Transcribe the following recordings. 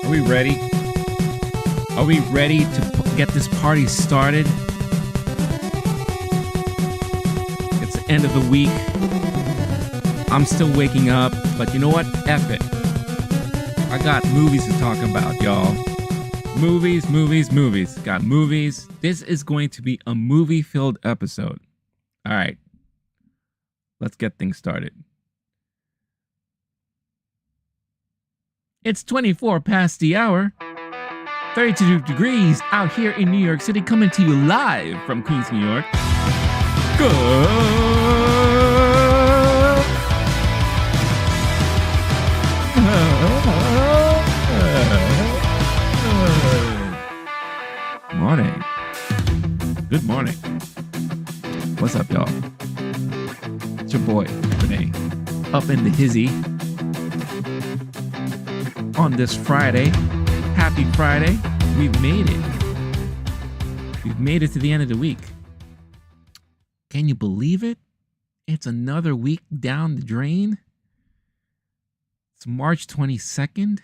Are we ready? Are we ready to get this party started? It's the end of the week. I'm still waking up, but you know what? F it. I got movies to talk about, y'all. Movies. Got movies. This is going to be a movie-filled episode. All right. Let's get things started. It's 24 past the hour. 32 degrees out here in New York City, coming to you live from Queens, New York. Good morning. Good morning. What's up, y'all? It's your boy, Renee, up in the hizzy on this Friday. Happy Friday. We've made it. We've made it to the end of the week. Can you believe it? It's another week down the drain. It's March 22nd.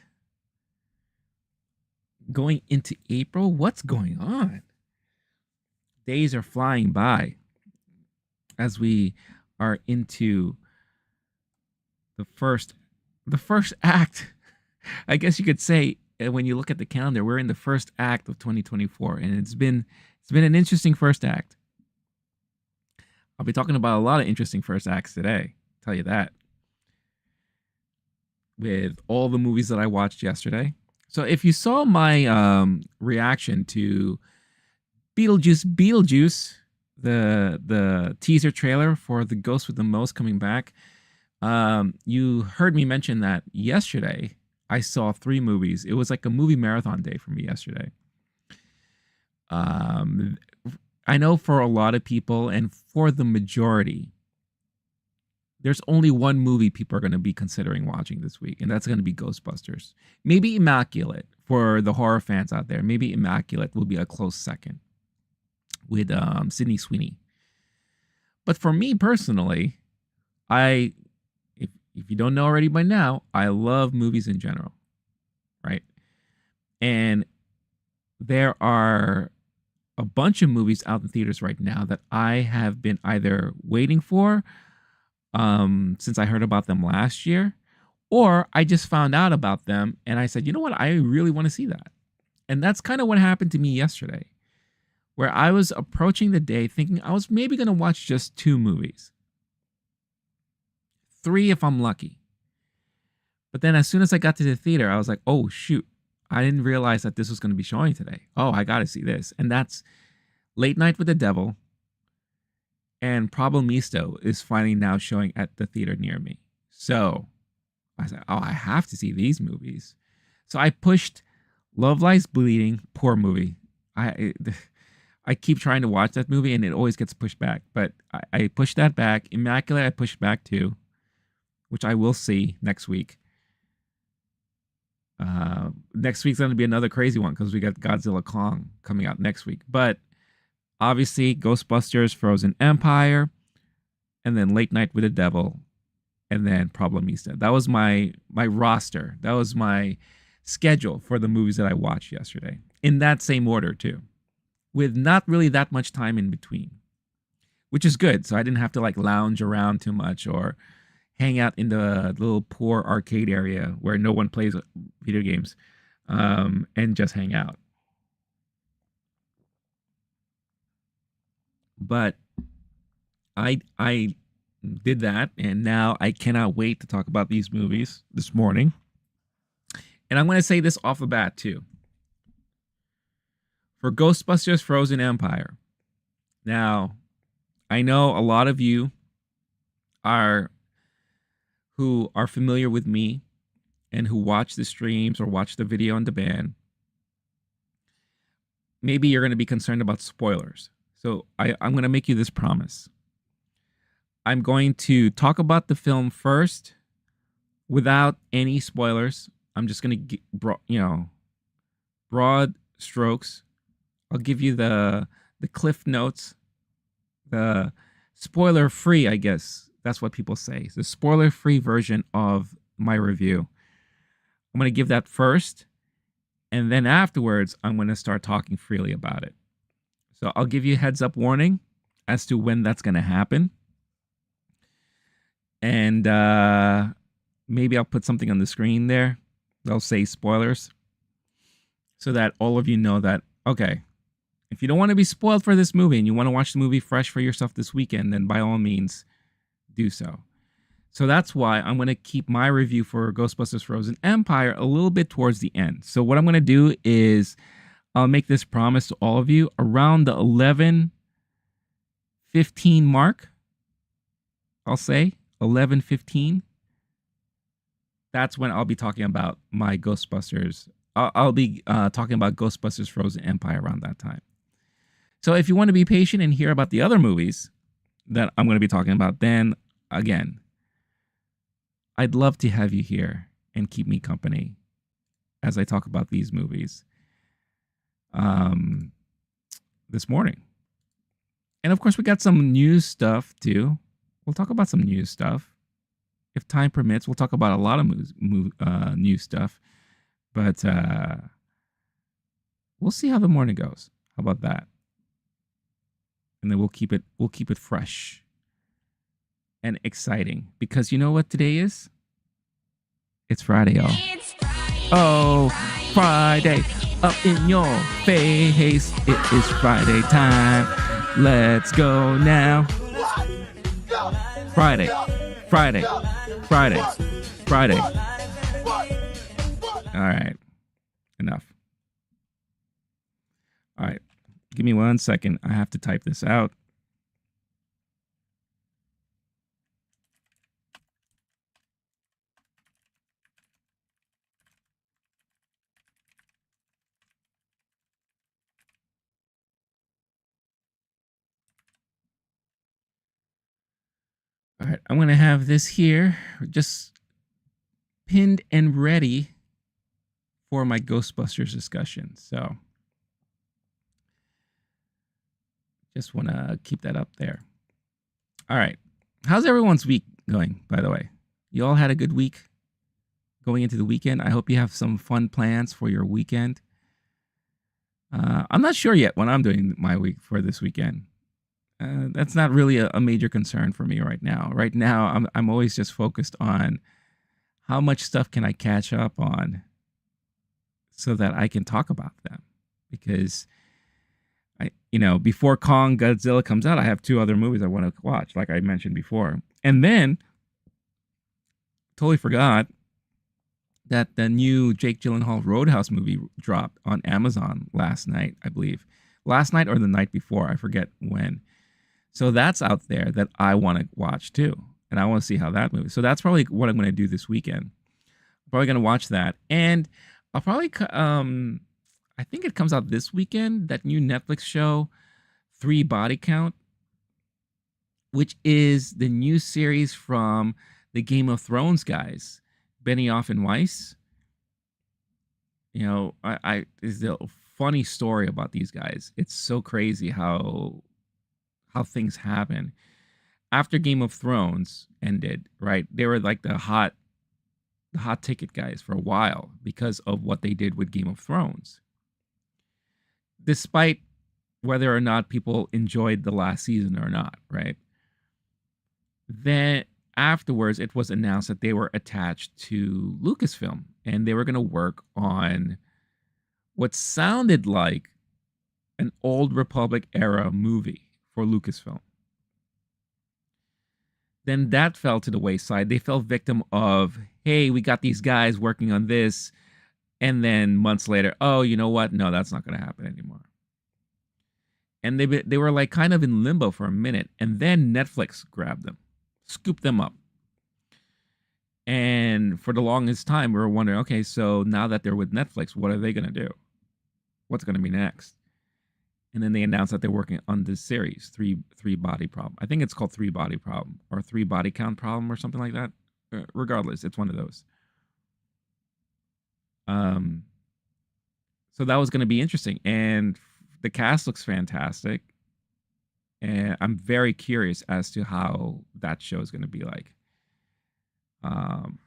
Going into April. What's going on? Days are flying by as we are into the first act. I guess you could say, when you look at the calendar, we're in the first act of 2024, and it's been an interesting first act. I'll be talking about a lot of interesting first acts today, tell you that, with all the movies that I watched yesterday. So if you saw my reaction to Beetlejuice, the teaser trailer for The Ghost with the Most coming back, you heard me mention that yesterday I saw 3 movies. It was like a movie marathon day for me yesterday. I know for a lot of people, and for the majority, there's only one movie people are going to be considering watching this week, and that's going to be Ghostbusters. Maybe Immaculate for the horror fans out there. Maybe Immaculate will be a close second with Sydney Sweeney. But for me personally, if you don't know already by now, I love movies in general, right? And there are a bunch of movies out in theaters right now that I have been either waiting for since I heard about them last year, or I just found out about them and I said, you know what, I really want to see that. And that's kind of what happened to me yesterday, where I was approaching the day thinking I was maybe going to watch just 2 movies. 3 if I'm lucky. But then as soon as I got to the theater, I was like, oh, shoot. I didn't realize that this was going to be showing today. Oh, I got to see this. And that's Late Night with the Devil and Problemista is finally now showing at the theater near me. So I said, oh, I have to see these movies. So I pushed Love Lies Bleeding. Poor movie. I keep trying to watch that movie and it always gets pushed back. But I pushed that back. Immaculate, I pushed back too, which I will see next week. Next week's going to be another crazy one because we got Godzilla Kong coming out next week. But obviously, Ghostbusters, Frozen Empire, and then Late Night with the Devil, and then Problemista. That was my roster. That was my schedule for the movies that I watched yesterday. In that same order, too. With not really that much time in between. Which is good. So I didn't have to lounge around too much or hang out in the little poor arcade area where no one plays video games and just hang out. But I did that, and now I cannot wait to talk about these movies this morning. And I'm going to say this off the bat, too. For Ghostbusters Frozen Empire. Now, I know a lot of you who are familiar with me and who watch the streams or watch the video on demand. Maybe you're going to be concerned about spoilers. So I'm going to make you this promise. I'm going to talk about the film first without any spoilers. I'm just going to, broad strokes. I'll give you the cliff notes, the spoiler-free, I guess. That's what people say. The spoiler-free version of my review. I'm going to give that first, And then afterwards, I'm going to start talking freely about it. So I'll give you a heads up warning as to when that's going to happen. And maybe I'll put something on the screen there. They'll say spoilers so that all of you know that, okay, if you don't want to be spoiled for this movie and you want to watch the movie fresh for yourself this weekend, then by all means, do so. So that's why I'm going to keep my review for Ghostbusters Frozen Empire a little bit towards the end. So what I'm going to do is I'll make this promise to all of you around the 11:15 mark. I'll say 11:15. That's when I'll be talking about my Ghostbusters. I'll be talking about Ghostbusters Frozen Empire around that time. So if you want to be patient and hear about the other movies that I'm going to be talking about, then again, I'd love to have you here and keep me company as I talk about these movies this morning. And of course, we got some news stuff too. We'll talk about some news stuff. If time permits, we'll talk about a lot of news stuff. But we'll see how the morning goes. How about that? And then we'll keep it fresh and exciting, because you know what today is? It's Friday, y'all. It's Friday. Oh, Friday, up in your face. It is Friday time. Let's go now. Friday, Friday, Friday, Friday. All right, enough. All right, give me 1 second. I have to type this out. All right, I'm going to have this here just pinned and ready for my Ghostbusters discussion. So just want to keep that up there. All right. How's everyone's week going, by the way? You all had a good week going into the weekend? I hope you have some fun plans for your weekend. I'm not sure yet what I'm doing my week for this weekend. That's not really a major concern for me right now. Right now, I'm always just focused on how much stuff can I catch up on so that I can talk about them. Because before Kong Godzilla comes out, I have 2 other movies I want to watch, like I mentioned before. And then totally forgot that the new Jake Gyllenhaal Roadhouse movie dropped on Amazon last night, I believe. Last night or the night before, I forget when. So that's out there that I want to watch too. And I want to see how that movie. So that's probably what I'm going to do this weekend. I'm probably going to watch that. And I'll probably, I think it comes out this weekend, that new Netflix show, 3 Body Count, which is the new series from the Game of Thrones guys, Benioff and Weiss. Is a funny story about these guys. It's so crazy how things happen. After Game of Thrones ended, right? They were like the hot ticket guys for a while because of what they did with Game of Thrones. Despite whether or not people enjoyed the last season or not, right? Then afterwards, it was announced that they were attached to Lucasfilm and they were going to work on what sounded like an Old Republic era movie for Lucasfilm. Then that fell to the wayside. They fell victim of, hey, we got these guys working on this. And then months later, oh, you know what? No, that's not going to happen anymore. And they were like kind of in limbo for a minute. And then Netflix grabbed them, scooped them up. And for the longest time, we were wondering, okay, so now that they're with Netflix, what are they going to do? What's going to be next? And then they announced that they're working on this series, three Body Problem. I think it's called 3 Body Problem or 3 Body Count Problem or something like that. Regardless, it's one of those. So that was going to be interesting. And the cast looks fantastic. And I'm very curious as to how that show is going to be like.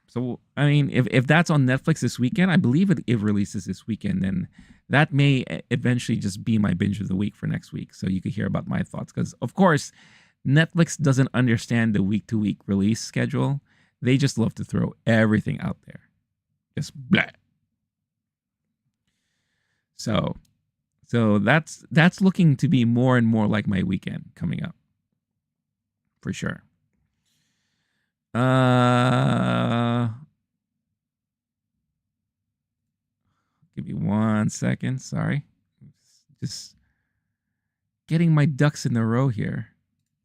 So I mean, if that's on Netflix this weekend, I believe it releases this weekend, then that may eventually just be my binge of the week for next week. So you could hear about my thoughts because, of course, Netflix doesn't understand the week to week release schedule. They just love to throw everything out there, just blah. So, so that's looking to be more and more like my weekend coming up, for sure. Give me 1 second. Sorry. Just getting my ducks in a row here.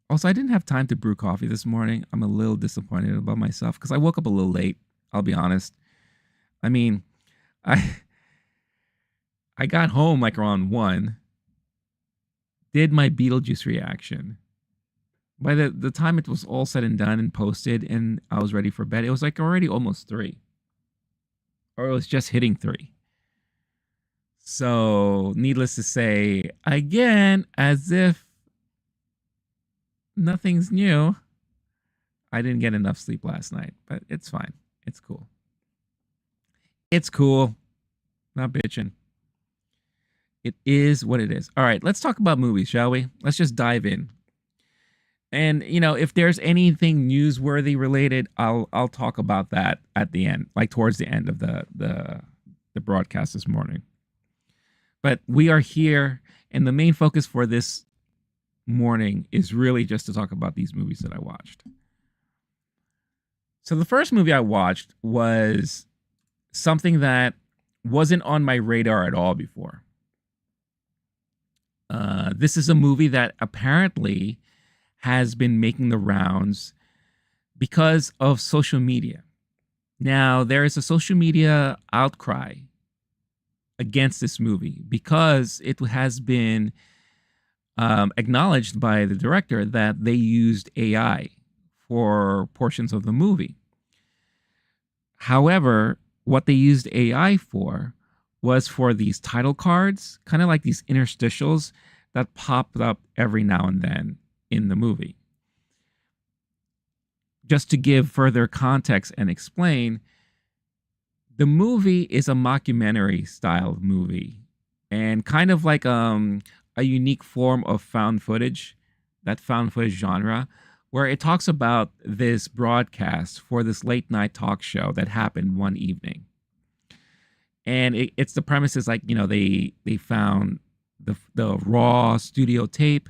Also, I didn't have time to brew coffee this morning. I'm a little disappointed about myself because I woke up a little late. I'll be honest. I mean, I I got home like around 1, did my Beetlejuice reaction. By the time it was all said and done and posted and I was ready for bed, it was like already almost 3. Or it was just hitting 3. So, needless to say, again, as if nothing's new, I didn't get enough sleep last night, but it's fine. It's cool. It's cool. Not bitching. It is what it is. All right, let's talk about movies, shall we? Let's just dive in. And if there's anything newsworthy related, I'll talk about that at the end, like towards the end of the broadcast this morning. But we are here, and the main focus for this morning is really just to talk about these movies that I watched. So the first movie I watched was something that wasn't on my radar at all before. This is a movie that apparently has been making the rounds because of social media. Now, there is a social media outcry against this movie because it has been acknowledged by the director that they used AI for portions of the movie. However, what they used AI for was for these title cards, kind of like these interstitials that popped up every now and then in the movie. Just to give further context and explain, the movie is a mockumentary style movie and kind of like a unique form of found footage, that found footage genre, where it talks about this broadcast for this late night talk show that happened one evening. And it's the premise is like, they found the raw studio tape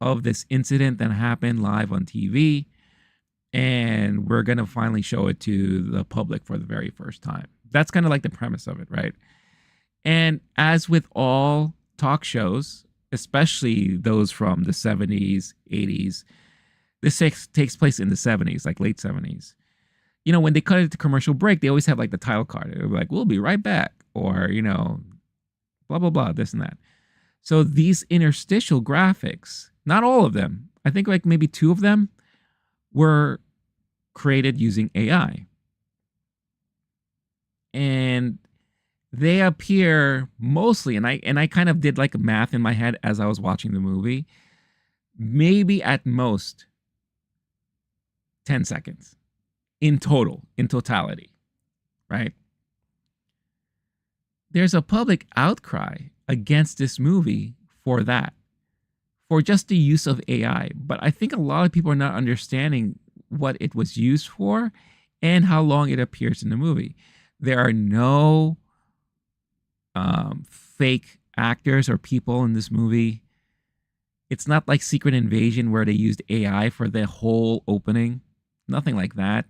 of this incident that happened live on TV. And we're going to finally show it to the public for the very first time. That's kind of like the premise of it, right? And as with all talk shows, especially those from the 70s, 80s, this takes place in the 70s, like late 70s. When they cut it to commercial break, they always have like the title card. They're like, we'll be right back. Or, blah, blah, blah, this and that. So these interstitial graphics, not all of them, I think like maybe 2 of them were created using AI. And they appear mostly, and I kind of did like math in my head as I was watching the movie, maybe at most 10 seconds in totality, right? There's a public outcry against this movie for that, for just the use of AI. But I think a lot of people are not understanding what it was used for and how long it appears in the movie. There are no fake actors or people in this movie. It's not like Secret Invasion where they used AI for the whole opening. Nothing like that.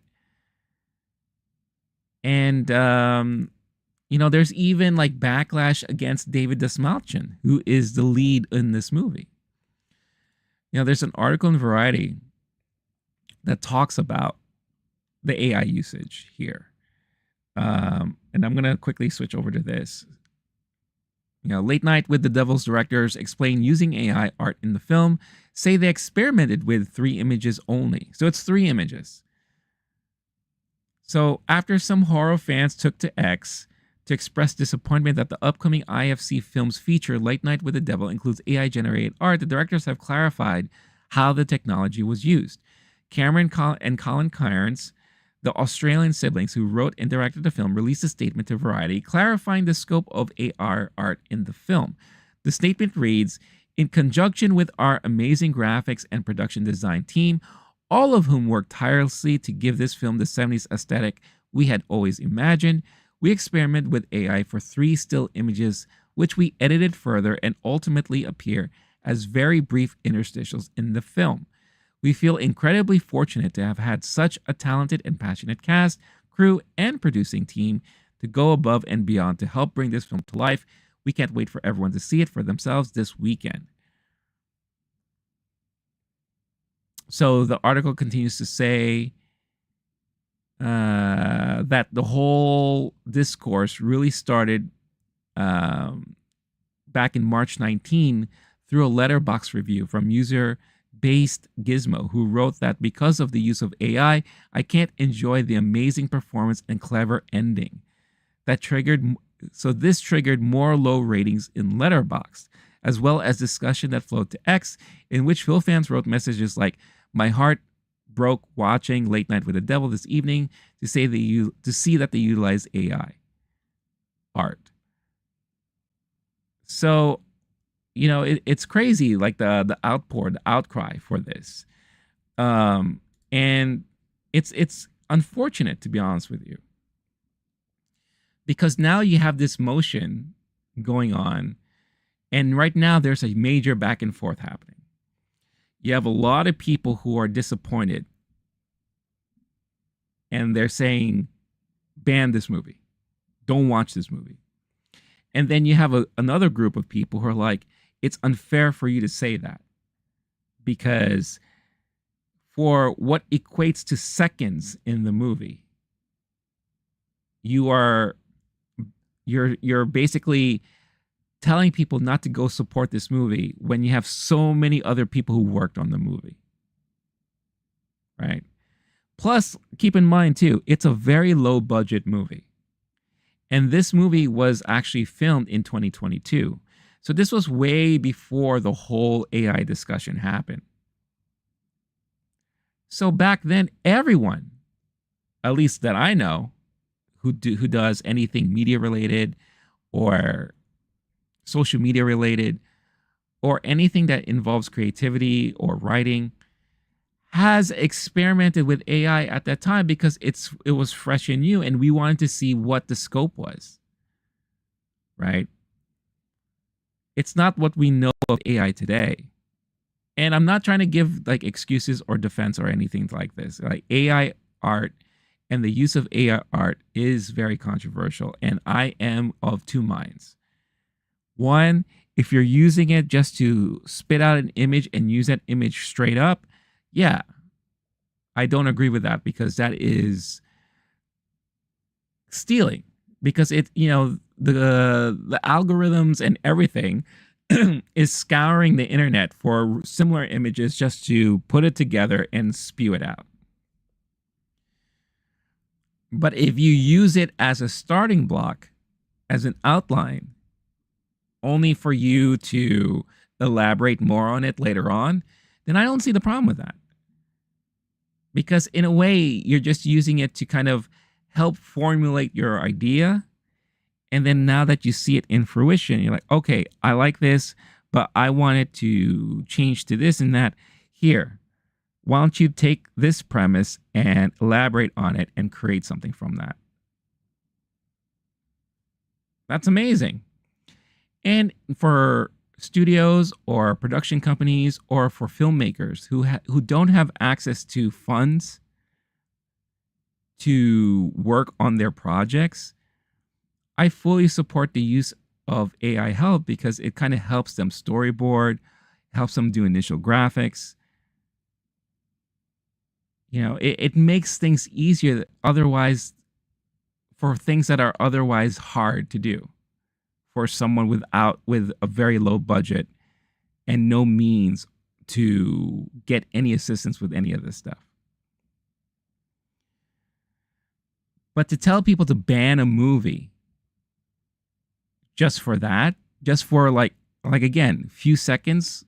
And, there's even like backlash against David Dastmalchian, who is the lead in this movie. There's an article in Variety that talks about the AI usage here. And I'm going to quickly switch over to this. Late Night with the Devil's directors explain using AI art in the film, say they experimented with 3 images only. So it's 3 images. So after some horror fans took to X to express disappointment that the upcoming IFC film's feature, Late Night with the Devil, includes AI-generated art, the directors have clarified how the technology was used. Cameron and Colin Cairns, The Australian siblings who wrote and directed the film released a statement to Variety clarifying the scope of AR art in the film. The statement reads, "In conjunction with our amazing graphics and production design team, all of whom worked tirelessly to give this film the 70s aesthetic we had always imagined, we experimented with AI for 3 still images, which we edited further and ultimately appear as very brief interstitials in the film. We feel incredibly fortunate to have had such a talented and passionate cast, crew, and producing team to go above and beyond to help bring this film to life. We can't wait for everyone to see it for themselves this weekend." So the article continues to say that the whole discourse really started back in March 19 through a Letterboxd review from user Based Gizmo, who wrote that because of the use of AI, I can't enjoy the amazing performance and clever ending. This triggered more low ratings in Letterboxd, as well as discussion that flowed to X, in which film fans wrote messages like, "My heart broke watching Late Night with the Devil this evening to see that they utilize AI art." So, it's crazy, like the outcry for this, and it's unfortunate, to be honest with you, because now you have this motion going on, and right now there's a major back and forth happening. You have a lot of people who are disappointed, and they're saying, "Ban this movie, don't watch this movie." And then you have another group of people who are like, "It's unfair for you to say that, because for what equates to seconds in the movie, you're basically telling people not to go support this movie when you have so many other people who worked on the movie." Right? Plus, keep in mind too, it's a very low budget movie. And this movie was actually filmed in 2022. So this was way before the whole AI discussion happened. So back then, everyone, at least that I know, who does anything media related or social media related or anything that involves creativity or writing, has experimented with AI at that time because it was fresh and new, and we wanted to see what the scope was. Right? It's not what we know of AI today. And I'm not trying to give like excuses or defense or anything like this. Like, AI art and the use of AI art is very controversial, and I am of two minds. One, if you're using it just to spit out an image and use that image straight up, yeah, I don't agree with that, because that is stealing. Because the algorithms and everything is scouring the internet for similar images just to put it together and spew it out. But if you use it as a starting block, as an outline, only for you to elaborate more on it later on, then I don't see the problem with that. Because in a way, you're just using it to kind of help formulate your idea. And then now that you see it in fruition, you're like, okay, I like this, but I want it to change to this and that. Here, why don't you take this premise and elaborate on it and create something from that? That's amazing. And for studios or production companies or for filmmakers who don't have access to funds to work on their projects, I fully support the use of AI help, because it kind of helps them storyboard, helps them do initial graphics. It makes things easier otherwise, for things that are otherwise hard to do for someone with a very low budget and no means to get any assistance with any of this stuff. But to tell people to ban a movie just for that, just for like again, few seconds,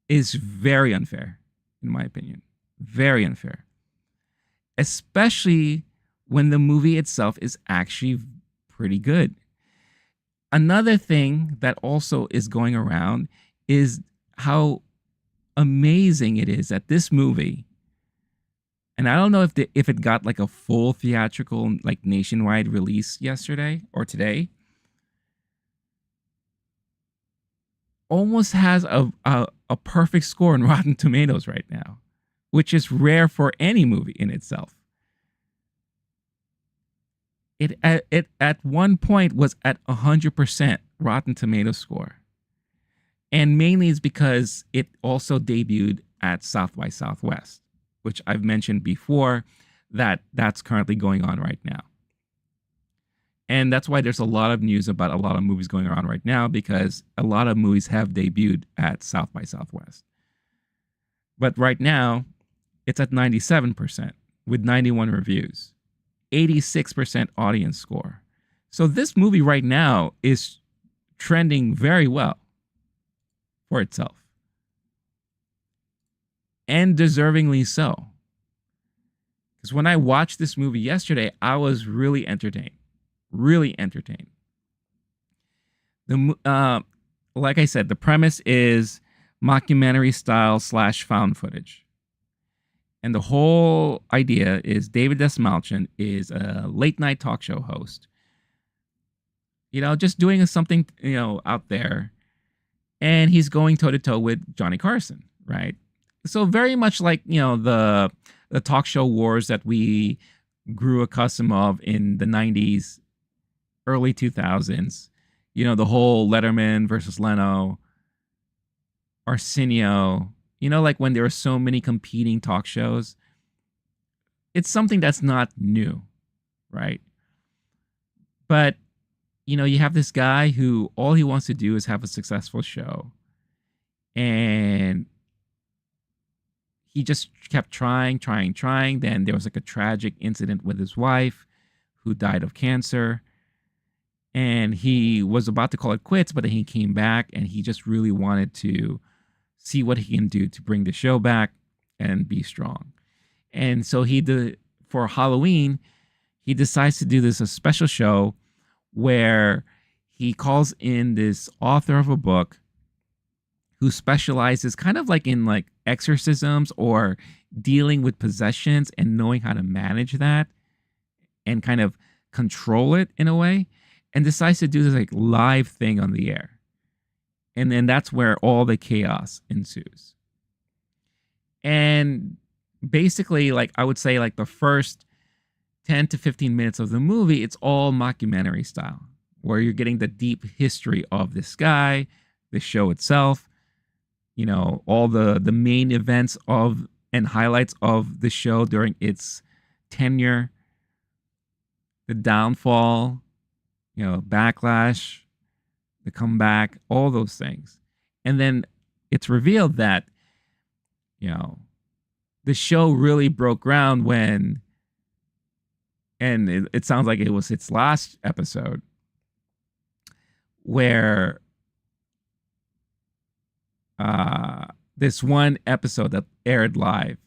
is very unfair, in my opinion. Very unfair. especially when the movie itself is actually pretty good. Another thing that also is going around is how amazing it is that this movie, and I don't know if it got like a full theatrical like nationwide release yesterday or today, almost has a perfect score in Rotten Tomatoes right now, which is rare for any movie in itself. It at one point was at 100% Rotten Tomatoes score. And mainly it's because it also debuted at South by Southwest, which I've mentioned before that's currently going on right now. And that's why there's a lot of news about a lot of movies going on right now, because a lot of movies have debuted at South by Southwest. But right now, it's at 97% with 91 reviews, 86% audience score. So this movie right now is trending very well for itself. And deservingly so. Because when I watched this movie yesterday, I was really entertained. Really entertained. Like I said, the premise is mockumentary style / found footage. And the whole idea is David Desmalchin is a late night talk show host. Just doing something, out there. And he's going toe to toe with Johnny Carson, right? So very much like, the talk show wars that we grew accustomed of in the 90s, early 2000s. The whole Letterman versus Leno, Arsenio, like when there were so many competing talk shows. It's something that's not new, right? But, you have this guy who all he wants to do is have a successful show. And he just kept trying. Then there was like a tragic incident with his wife who died of cancer. And he was about to call it quits, but then he came back and he just really wanted to see what he can do to bring the show back and be strong. And so for Halloween, he decides to do a special show where he calls in this author of a book who specializes kind of like in like exorcisms or dealing with possessions and knowing how to manage that and kind of control it in a way, and decides to do this like live thing on the air. And then that's where all the chaos ensues. And basically, like I would say like the first 10 to 15 minutes of the movie, it's all mockumentary style, where you're getting the deep history of this guy, the show itself, all the main events of and highlights of the show during its tenure, the downfall, backlash, the comeback, all those things. And then it's revealed that, the show really broke ground when, and it sounds like it was its last episode, where this one episode that aired live,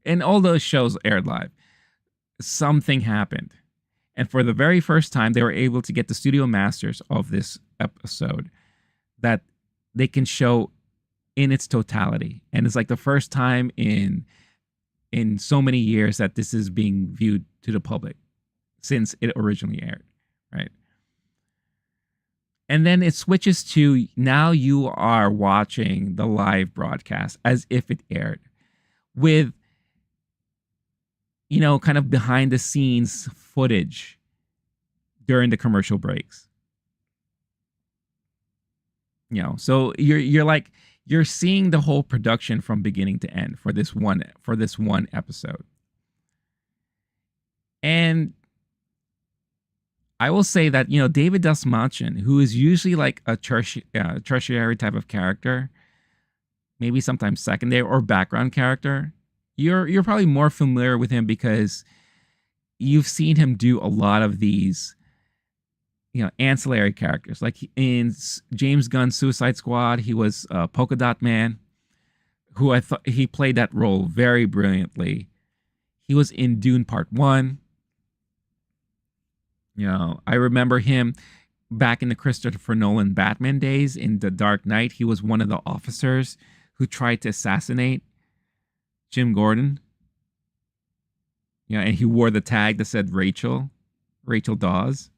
and all those shows aired live, something happened. And for the very first time, they were able to get the studio masters of this episode that they can show in its totality. And it's like the first time in so many years that this is being viewed to the public since it originally aired, right? And then it switches to now you are watching the live broadcast as if it aired with, kind of behind the scenes footage during the commercial breaks. So you're seeing the whole production from beginning to end for this one episode. And I will say that, David Desmalchin, who is usually like a tertiary type of character, maybe sometimes secondary or background character, you're probably more familiar with him because you've seen him do a lot of these, ancillary characters. Like in James Gunn's Suicide Squad, he was Polka Dot Man, who I thought he played that role very brilliantly. He was in Dune Part 1. I remember him back in the Christopher Nolan Batman days in The Dark Knight. He was one of the officers who tried to assassinate Jim Gordon. And he wore the tag that said Rachel Dawes.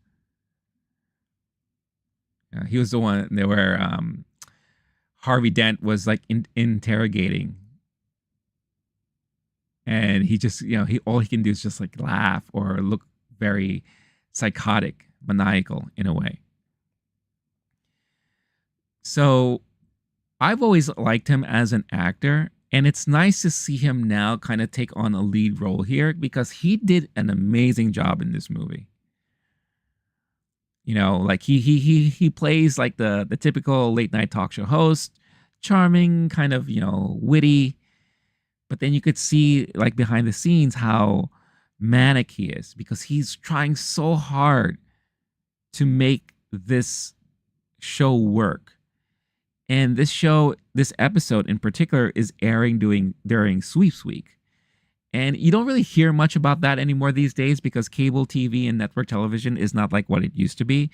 He was the one that where Harvey Dent was like interrogating, and he just he all he can do is just like laugh or look very psychotic, maniacal in a way. So I've always liked him as an actor, and it's nice to see him now kind of take on a lead role here because he did an amazing job in this movie. Like he plays like the typical late night talk show host, charming, kind of, witty, but then you could see like behind the scenes how manic he is because he's trying so hard to make this show work. And this episode in particular is airing during Sweeps Week. And you don't really hear much about that anymore these days because cable TV and network television is not like what it used to be.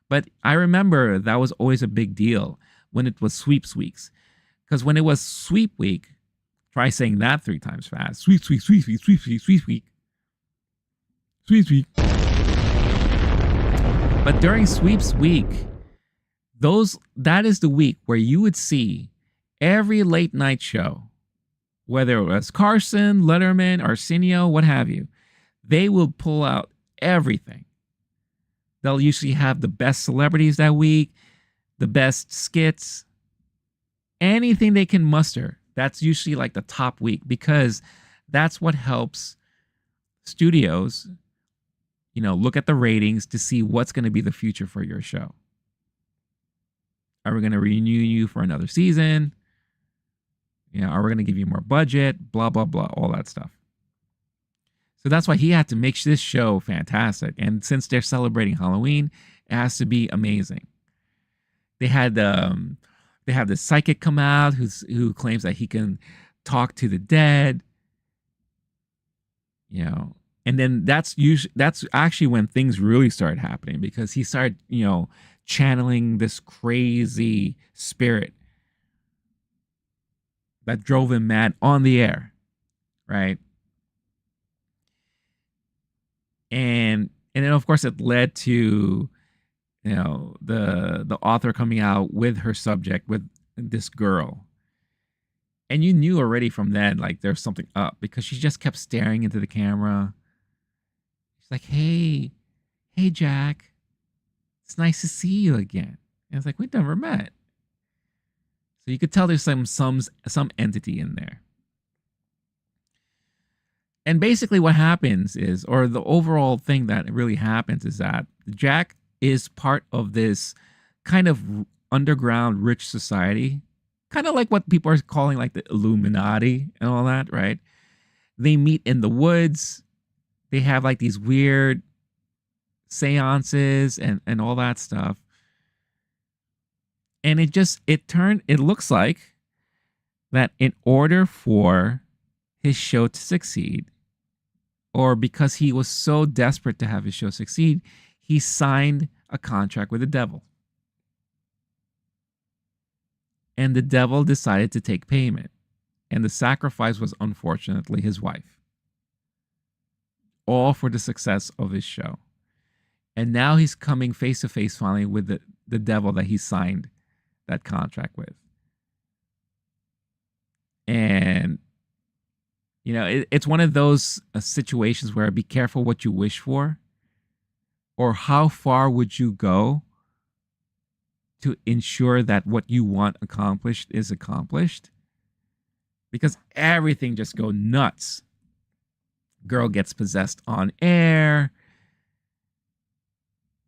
But I remember that was always a big deal when it was Sweeps Weeks. Because when it was Sweep Week, try saying that 3 times fast. Sweep Week, Sweep Week, Sweep Week, Sweep Week. Sweeps Week. But during Sweeps Week, that is the week where you would see every late night show, whether it was Carson, Letterman, Arsenio, what have you, they will pull out everything. They'll usually have the best celebrities that week, the best skits, anything they can muster. That's usually like the top week because that's what helps studios, look at the ratings to see what's going to be the future for your show. Are we going to renew you for another season? Are we going to give you more budget? Blah, blah, blah, all that stuff. So that's why he had to make this show fantastic. And since they're celebrating Halloween, it has to be amazing. They had the psychic come out who claims that he can talk to the dead. And then that's actually when things really started happening because he started, channeling this crazy spirit that drove him mad on the air, right? And then of course it led to the author coming out with her subject with this girl. And you knew already from then like there's something up because she just kept staring into the camera. She's like, "Hey Jack, it's nice to see you again." And it's like, we never met. So you could tell there's some entity in there. And basically what happens is, or the overall thing that really happens is that Jack is part of this kind of underground rich society, kind of like what people are calling like the Illuminati and all that, right? They meet in the woods. They have like these weird seances and all that stuff. And it looks like that in order for his show to succeed, or because he was so desperate to have his show succeed, he signed a contract with the devil. And the devil decided to take payment. And the sacrifice was unfortunately his wife. All for the success of his show. And now he's coming face to face finally with the devil that he signed that contract with. And, it's one of those situations where be careful what you wish for, or how far would you go to ensure that what you want accomplished is accomplished. Because everything just go nuts. Girl gets possessed on air.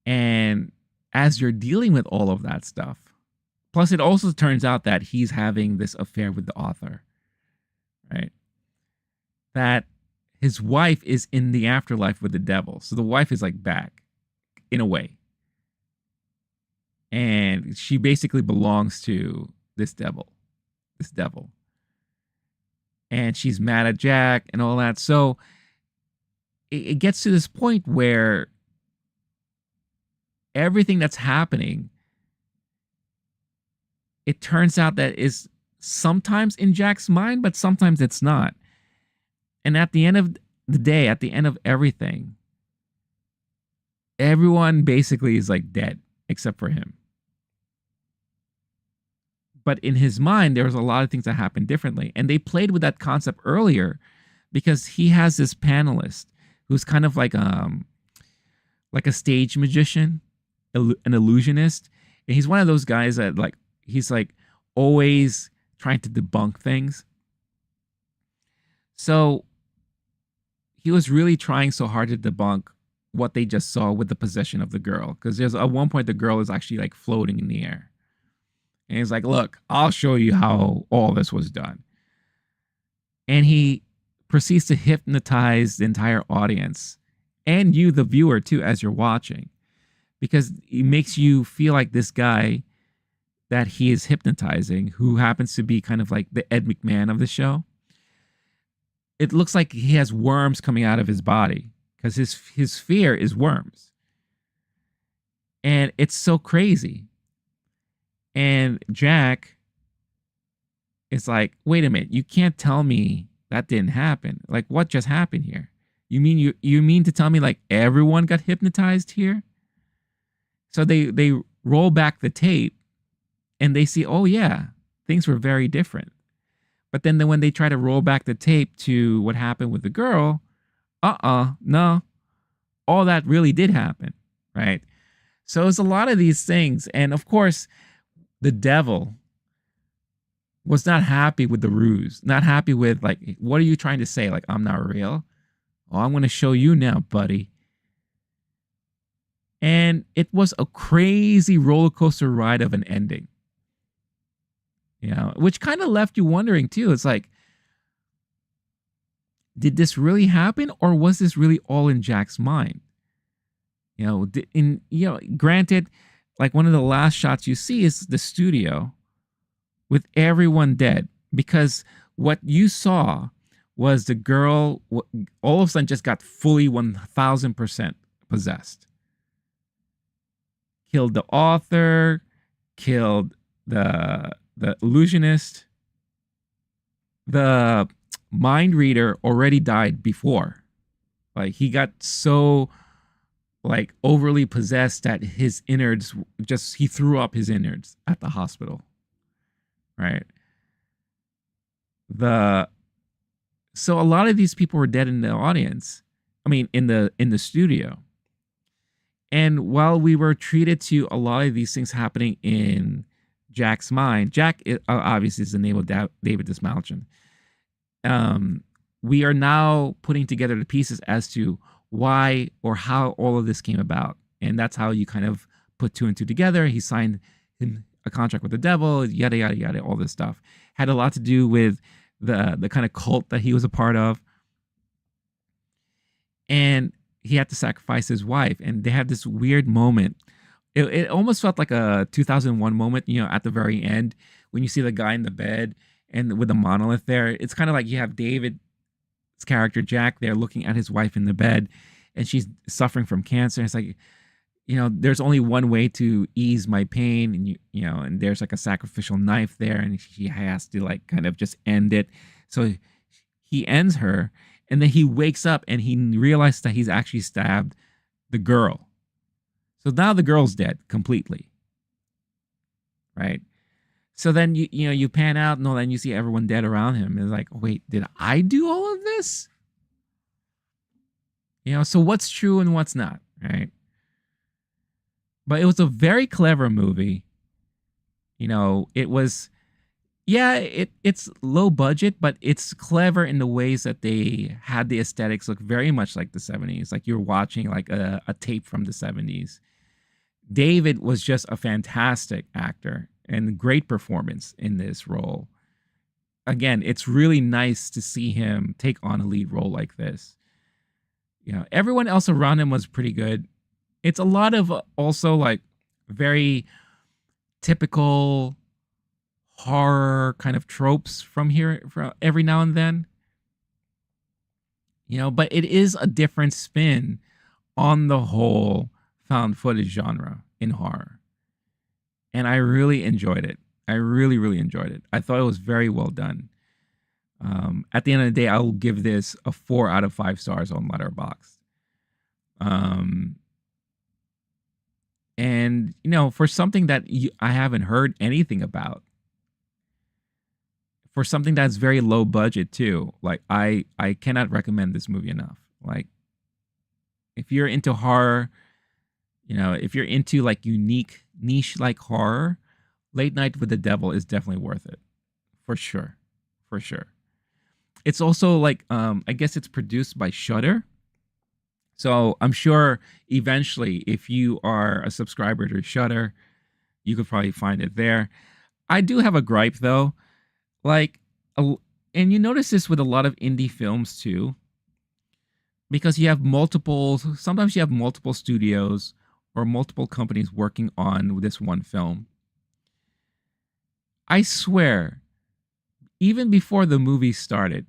And as you're dealing with all of that stuff, plus it also turns out that he's having this affair with the author, right? That his wife is in the afterlife with the devil. So the wife is like back in a way. And she basically belongs to this devil. And she's mad at Jack and all that. So it gets to this point where everything that's happening, it turns out that is sometimes in Jack's mind, but sometimes it's not. And at the end of the day, at the end of everything, everyone basically is like dead except for him. But in his mind, there was a lot of things that happened differently. And they played with that concept earlier because he has this panelist who's kind of like a stage magician, an illusionist. And he's one of those guys that he's like always trying to debunk things. So he was really trying so hard to debunk what they just saw with the possession of the girl. Because there's at one point the girl is actually like floating in the air. And he's like, look, I'll show you how all this was done. And he proceeds to hypnotize the entire audience and you, the viewer, too, as you're watching. Because it makes you feel like this guy that he is hypnotizing, who happens to be kind of like the Ed McMahon of the show. It looks like he has worms coming out of his body because his fear is worms. And it's so crazy. And Jack is like, wait a minute, you can't tell me that didn't happen. Like, what just happened here? You mean to tell me like everyone got hypnotized here? So they roll back the tape and they see, oh yeah, things were very different. But then when they try to roll back the tape to what happened with the girl, no, all that really did happen, right? So it's a lot of these things. And of course, the devil was not happy with the ruse, not happy with like, what are you trying to say? Like, I'm not real. Oh, I'm going to show you now, buddy. And it was a crazy roller coaster ride of an ending, which kind of left you wondering too. It's like, did this really happen, or was this really all in Jack's mind? Granted, like one of the last shots you see is the studio with everyone dead, because what you saw was the girl all of a sudden just got fully 1000% possessed. Killed the author, killed the illusionist. The mind reader already died before. Like, he got so like overly possessed that his innards he threw up his innards at the hospital. Right. So a lot of these people were dead in the audience. I mean, in the studio. And while we were treated to a lot of these things happening in Jack's mind, Jack obviously is the name of David Dismalchin. We are now putting together the pieces as to why or how all of this came about. And that's how you kind of put two and two together. He signed a contract with the devil, yada, yada, yada, all this stuff. Had a lot to do with the kind of cult that he was a part of. And he had to sacrifice his wife. And they had this weird moment. It almost felt like a 2001 moment, at the very end, when you see the guy in the bed and with the monolith there. It's kind of like you have David's character, Jack, there looking at his wife in the bed, and she's suffering from cancer. It's like, there's only one way to ease my pain. And, and there's like a sacrificial knife there, and he has to like kind of just end it. So he ends her, and then he wakes up and he realizes that he's actually stabbed the girl. So now the girl's dead completely. Right. So then you pan out, and then you see everyone dead around him. It's like, wait, did I do all of this? So what's true and what's not, right? But it was a very clever movie. It was, it's low budget, but it's clever in the ways that they had the aesthetics look very much like the 70s. Like you're watching like a tape from the 70s. David was just a fantastic actor and great performance in this role. Again, it's really nice to see him take on a lead role like this. Everyone else around him was pretty good. It's a lot of also like very typical horror kind of tropes from every now and then. But it is a different spin on the whole found footage genre in horror. And I really enjoyed it. I really, really enjoyed it. I thought it was very well done. At the end of the day, I will give this a 4 out of 5 stars on Letterboxd. Um, and for something that I haven't heard anything about, for something that's very low budget too, like I cannot recommend this movie enough. Like, if you're into horror, if you're into like unique niche like horror, Late Night with the Devil is definitely worth it, for sure, for sure. It's also like I guess it's produced by Shudder. So I'm sure eventually, if you are a subscriber to Shudder, you could probably find it there. I do have a gripe though, like, and you notice this with a lot of indie films too, because you have multiple. Sometimes you have multiple studios or multiple companies working on this one film. I swear, even before the movie started,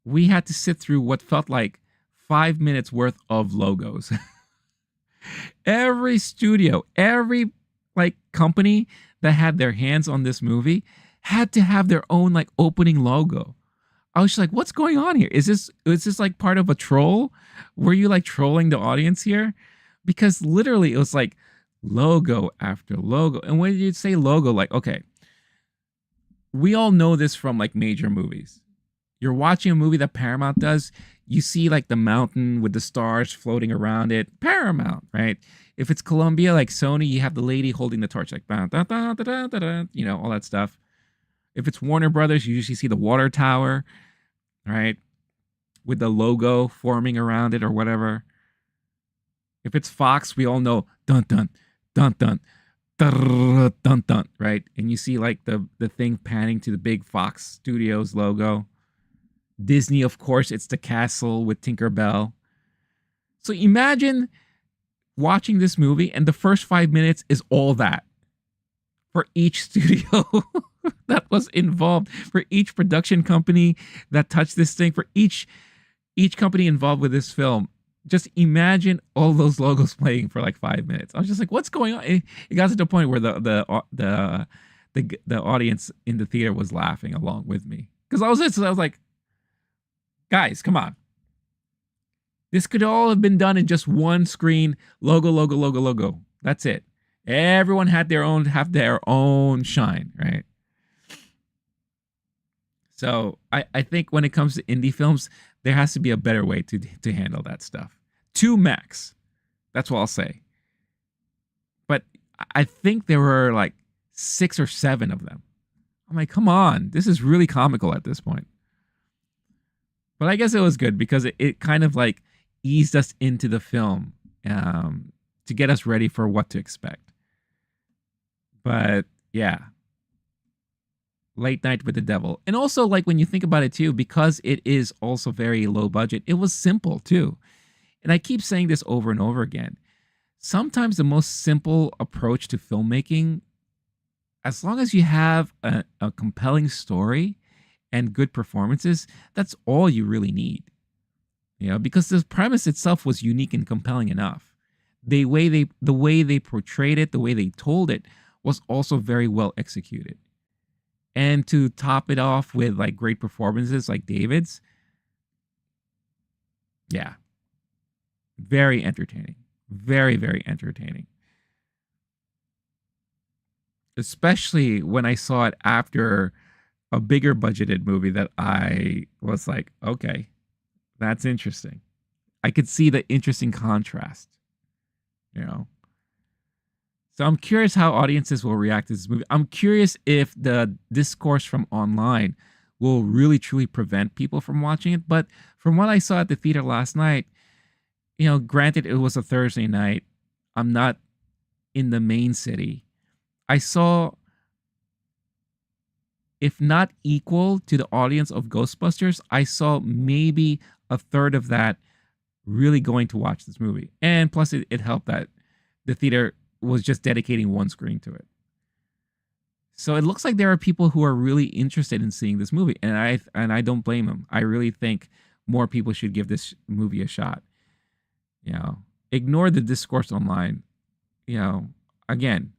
we had to sit through what felt like 5 minutes worth of logos. Every studio, every like company that had their hands on this movie had to have their own like opening logo. I was just like, what's going on here? Is this like part of a troll? Were you like trolling the audience here? Because literally it was like logo after logo. And when you say logo, like, okay, we all know this from like major movies. You're watching a movie that Paramount does, you see like the mountain with the stars floating around it. Paramount, right? If it's Columbia, like Sony, you have the lady holding the torch, like, all that stuff. If it's Warner Brothers, you usually see the water tower, right? With the logo forming around it or whatever. If it's Fox, we all know dun dun dun dun dun dun dun, right? And you see like the thing panning to the big Fox Studios logo. Disney, of course, it's the castle with Tinkerbell. So imagine watching this movie and the first 5 minutes is all that for each studio that was involved, for each production company that touched this thing, for each company involved with this film. Just imagine all those logos playing for like 5 minutes. I was just like, what's going on? It got to the point where the audience in the theater was laughing along with me, because I was like, guys, come on. This could all have been done in just one screen. Logo, logo, logo, logo. That's it. Everyone had their own shine, right? So I think when it comes to indie films, there has to be a better way to handle that stuff. 2 max. That's what I'll say. But I think there were like 6 or 7 of them. I'm like, come on. This is really comical at this point. But I guess it was good because it kind of like eased us into the film to get us ready for what to expect. But yeah, Late Night with the Devil. And also, like, when you think about it too, because it is also very low budget, it was simple too. And I keep saying this over and over again. Sometimes the most simple approach to filmmaking, as long as you have a compelling story and good performances, that's all you really need. Because the premise itself was unique and compelling enough. The way they portrayed it, the way they told it, was also very well executed. And to top it off with like great performances like David's, yeah, very entertaining. Very, very entertaining. Especially when I saw it after a bigger budgeted movie that I was like, okay, that's interesting. I could see the interesting contrast, you know? So I'm curious how audiences will react to this movie. I'm curious if the discourse from online will really truly prevent people from watching it. But from what I saw at the theater last night, granted it was a Thursday night, I'm not in the main city. I saw, if not equal to the audience of Ghostbusters, I saw maybe a third of that really going to watch this movie. And plus it helped that the theater was just dedicating one screen to it. So it looks like there are people who are really interested in seeing this movie, and I don't blame them. I really think more people should give this movie a shot. You know, ignore the discourse online. You know, again,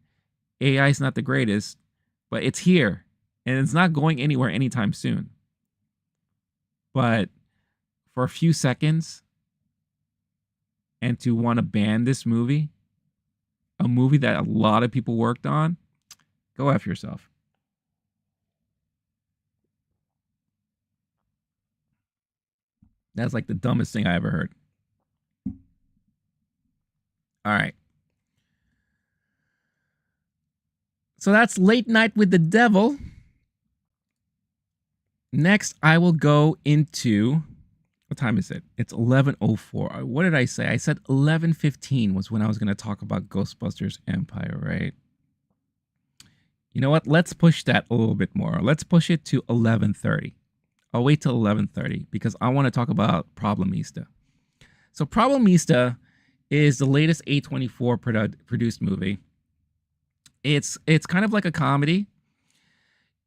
AI is not the greatest, but it's here and it's not going anywhere anytime soon. But for a few seconds, and to want to ban this movie, a movie that a lot of people worked on, go F yourself. That's like the dumbest thing I ever heard. All right. So that's Late Night with the Devil. Next, I will go into, what time is it? It's 11:04. What did I say? I said 11:15 was when I was going to talk about Ghostbusters Empire, right? You know what? Let's push that a little bit more. Let's push it to 11:30. I'll wait till 11:30 because I want to talk about Problemista. So Problemista is the latest A24 produced movie. It's kind of like a comedy,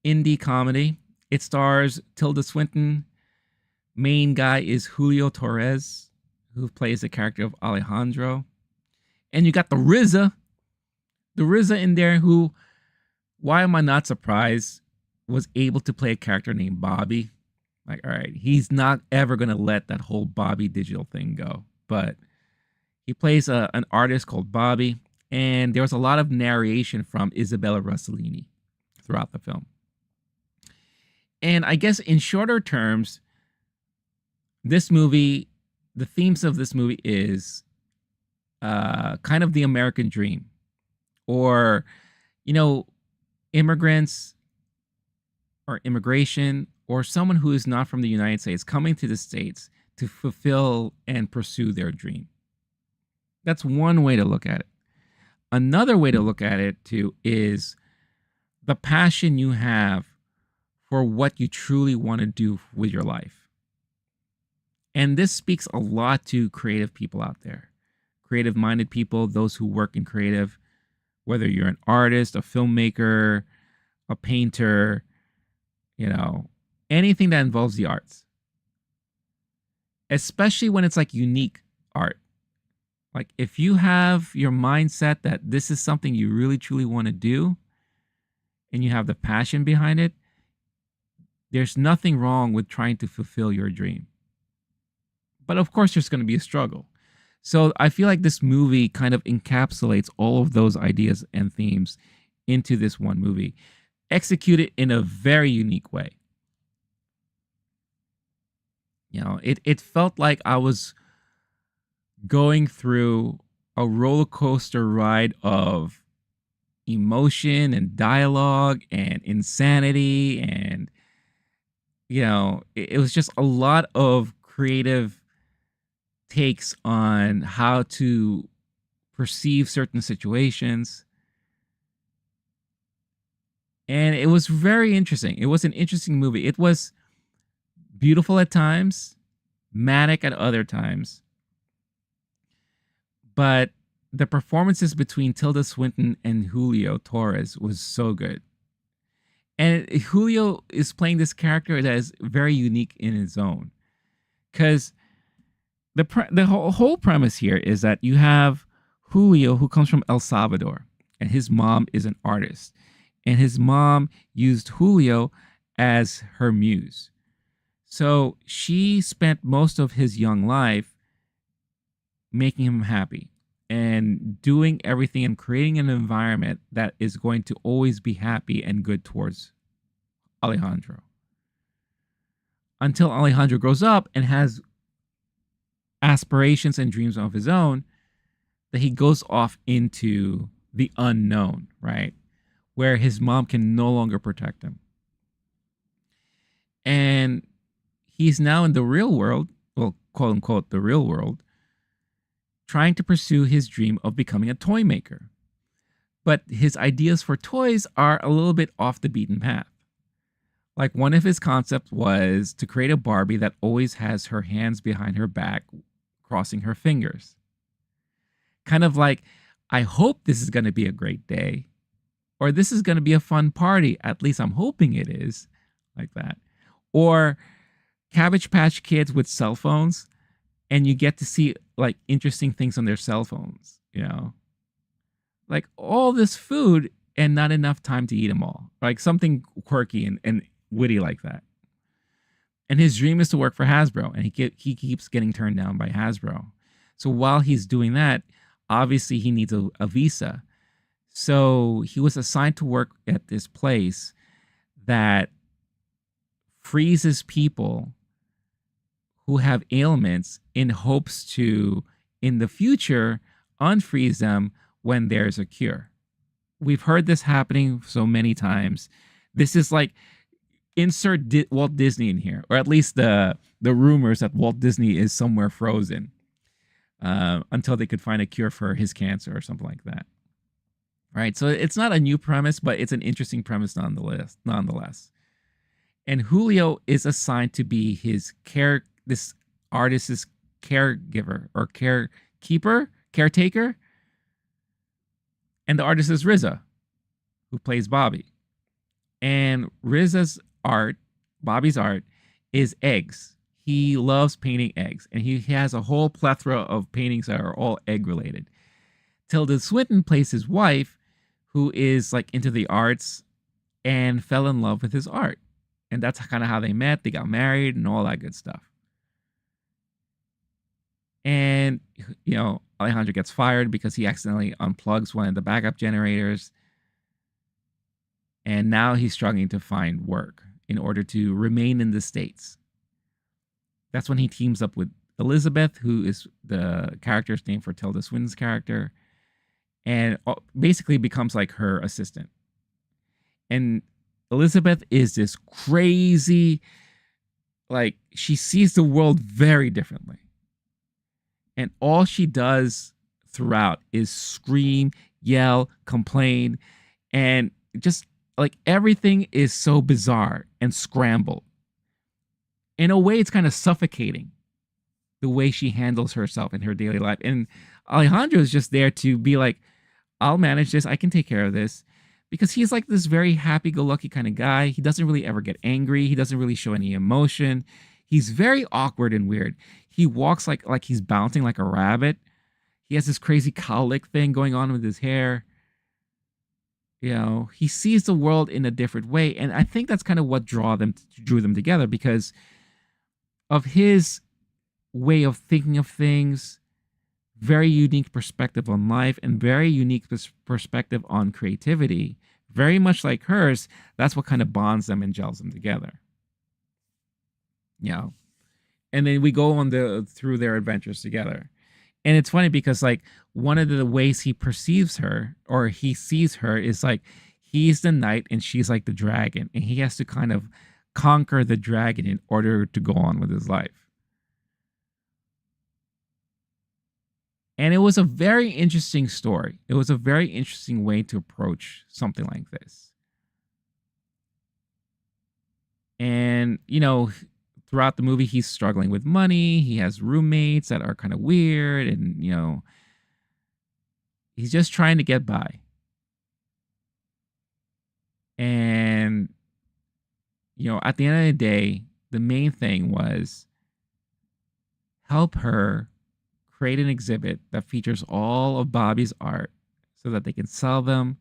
indie comedy. It stars Tilda Swinton. Main guy is Julio Torres, who plays the character of Alejandro. And you got the RZA in there, who, why am I not surprised, was able to play a character named Bobby. Like, all right, he's not ever going to let that whole Bobby digital thing go. But he plays an artist called Bobby. And there was a lot of narration from Isabella Rossellini throughout the film. And I guess in shorter terms, this movie, the themes of this movie is kind of the American dream, or, you know, immigrants or immigration, or someone who is not from the United States coming to the States to fulfill and pursue their dream. That's one way to look at it. Another way to look at it, too, is the passion you have for what you truly want to do with your life. And this speaks a lot to creative people out there, creative-minded people, those who work in creative, whether you're an artist, a filmmaker, a painter, you know, anything that involves the arts. Especially when it's like unique art. Like if you have your mindset that this is something you really truly want to do and you have the passion behind it, there's nothing wrong with trying to fulfill your dream. But of course, there's going to be a struggle. So I feel like this movie kind of encapsulates all of those ideas and themes into this one movie, executed in a very unique way. You know, it felt like I was going through a roller coaster ride of emotion and dialogue and insanity, and you know, it was just a lot of creative takes on how to perceive certain situations. And it was very interesting. It was an interesting movie. It was beautiful at times, manic at other times. But the performances between Tilda Swinton and Julio Torres was so good. And Julio is playing this character that is very unique in its own. Because the whole premise here is that you have Julio, who comes from El Salvador, and his mom is an artist. And his mom used Julio as her muse. So she spent most of his young life making him happy and doing everything and creating an environment that is going to always be happy and good towards Alejandro. Until Alejandro grows up and has aspirations and dreams of his own, that he goes off into the unknown, right? Where his mom can no longer protect him. And he's now in the real world, well, quote unquote, the real world, trying to pursue his dream of becoming a toy maker. But his ideas for toys are a little bit off the beaten path. Like one of his concepts was to create a Barbie that always has her hands behind her back, crossing her fingers. Kind of like, I hope this is going to be a great day, or this is going to be a fun party. At least I'm hoping it is, like that. Or Cabbage Patch Kids with cell phones, and you get to see like interesting things on their cell phones, you know? Like all this food and not enough time to eat them all. Like something quirky and witty like that. And his dream is to work for Hasbro, and he keeps getting turned down by Hasbro. So while he's doing that, obviously he needs a visa. So he was assigned to work at this place that freezes people who have ailments in hopes to, in the future, unfreeze them when there's a cure. We've heard this happening so many times. This is like insert Walt Disney in here, or at least the rumors that Walt Disney is somewhere frozen until they could find a cure for his cancer or something like that. Right? So it's not a new premise, but it's an interesting premise nonetheless. And Julio is assigned to be this artist's caregiver or caretaker. And the artist is RZA, who plays Bobby. And RZA's art, Bobby's art, is eggs. He loves painting eggs, and he has a whole plethora of paintings that are all egg related. Tilda Swinton plays his wife, who is like into the arts and fell in love with his art. And that's kind of how they met. They got married and all that good stuff. And, you know, Alejandro gets fired because he accidentally unplugs one of the backup generators. And now he's struggling to find work in order to remain in the States. That's when he teams up with Elizabeth, who is the character's name for Tilda Swinton's character, and basically becomes like her assistant. And Elizabeth is this crazy, like, she sees the world very differently. And all she does throughout is scream, yell, complain, and just like everything is so bizarre and scrambled. In a way, it's kind of suffocating the way she handles herself in her daily life. And Alejandro is just there to be like, I'll manage this. I can take care of this. Because he's like this very happy-go-lucky kind of guy. He doesn't really ever get angry. He doesn't really show any emotion. He's very awkward and weird. He walks like he's bouncing like a rabbit. He has this crazy cowlick thing going on with his hair. You know, he sees the world in a different way. And I think that's kind of what drew them together, because of his way of thinking of things, very unique perspective on life, and very unique perspective on creativity, very much like hers. That's what kind of bonds them and gels them together. You know, and then we go on through their adventures together. And it's funny because like one of the ways he perceives her, or he sees her, is like he's the knight and she's like the dragon, and he has to kind of conquer the dragon in order to go on with his life. And it was a very interesting story. It was a very interesting way to approach something like this. And, you know, throughout the movie, he's struggling with money. He has roommates that are kind of weird. And, you know, he's just trying to get by. And, you know, at the end of the day, the main thing was help her create an exhibit that features all of Bobby's art so that they can sell them,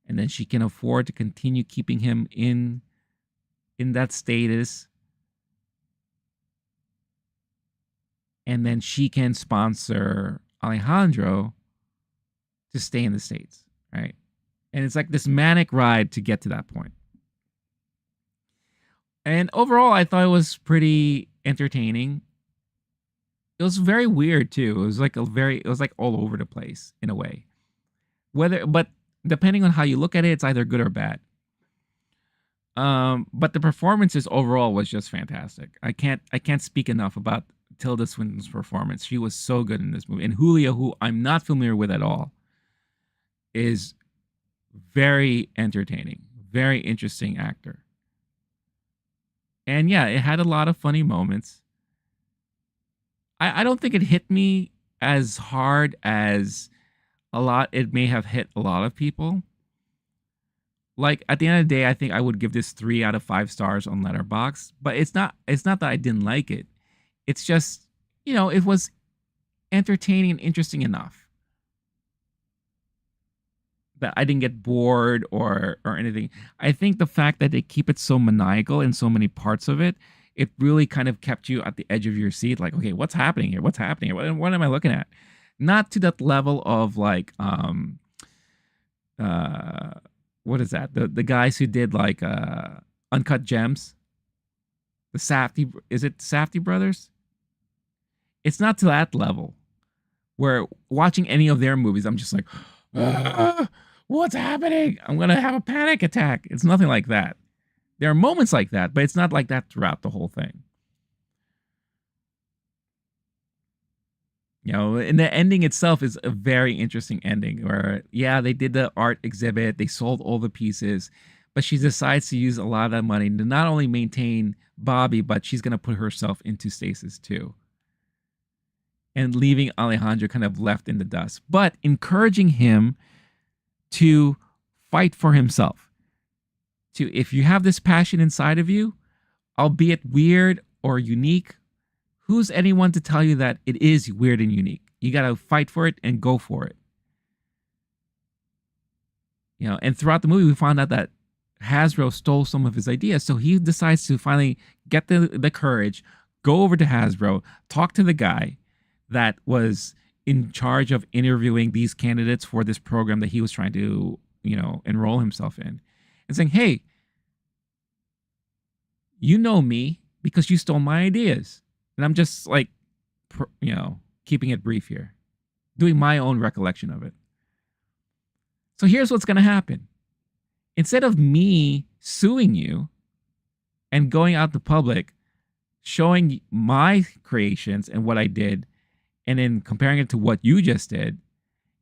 and then she can afford to continue keeping him in that status, and then she can sponsor Alejandro to stay in the States, right? And it's like this manic ride to get to that point. And overall, I thought it was pretty entertaining. It was very weird too. It was like all over the place in a way. But depending on how you look at it, it's either good or bad. But the performances overall was just fantastic. I can't speak enough about Tilda Swinton's performance. She was so good in this movie. And Julio, who I'm not familiar with at all, is very entertaining, very interesting actor. And yeah, it had a lot of funny moments. I don't think it hit me as hard as it may have hit a lot of people. like at the end of the day, I think I would give this 3 out of 5 stars on Letterboxd. But it's not that I didn't like it. It's just, it was entertaining and interesting enough that I didn't get bored or anything. I think the fact that they keep it so maniacal in so many parts of it, it really kind of kept you at the edge of your seat, like, okay, what's happening here? What's happening here? What am I looking at? Not to that level of like uh what is that? The guys who did like Uncut Gems, the Safety, is it Safety brothers? It's not to that level where watching any of their movies, I'm just like, "Ah, what's happening? I'm gonna have a panic attack." It's nothing like that. There are moments like that, but it's not like that throughout the whole thing. And the ending itself is a very interesting ending where, yeah, they did the art exhibit, they sold all the pieces, but she decides to use a lot of that money to not only maintain Bobby, but she's going to put herself into stasis too. And leaving Alejandro kind of left in the dust, but encouraging him to fight for himself. To, if you have this passion inside of you, albeit weird or unique, who's anyone to tell you that it is weird and unique? You got to fight for it and go for it. And throughout the movie, we found out that Hasbro stole some of his ideas. So he decides to finally get the courage, go over to Hasbro, talk to the guy that was in charge of interviewing these candidates for this program that he was trying to, enroll himself in, and saying, hey, you know me because you stole my ideas. And I'm just like, keeping it brief here, doing my own recollection of it. So here's what's going to happen. Instead of me suing you and going out to public, showing my creations and what I did, and then comparing it to what you just did,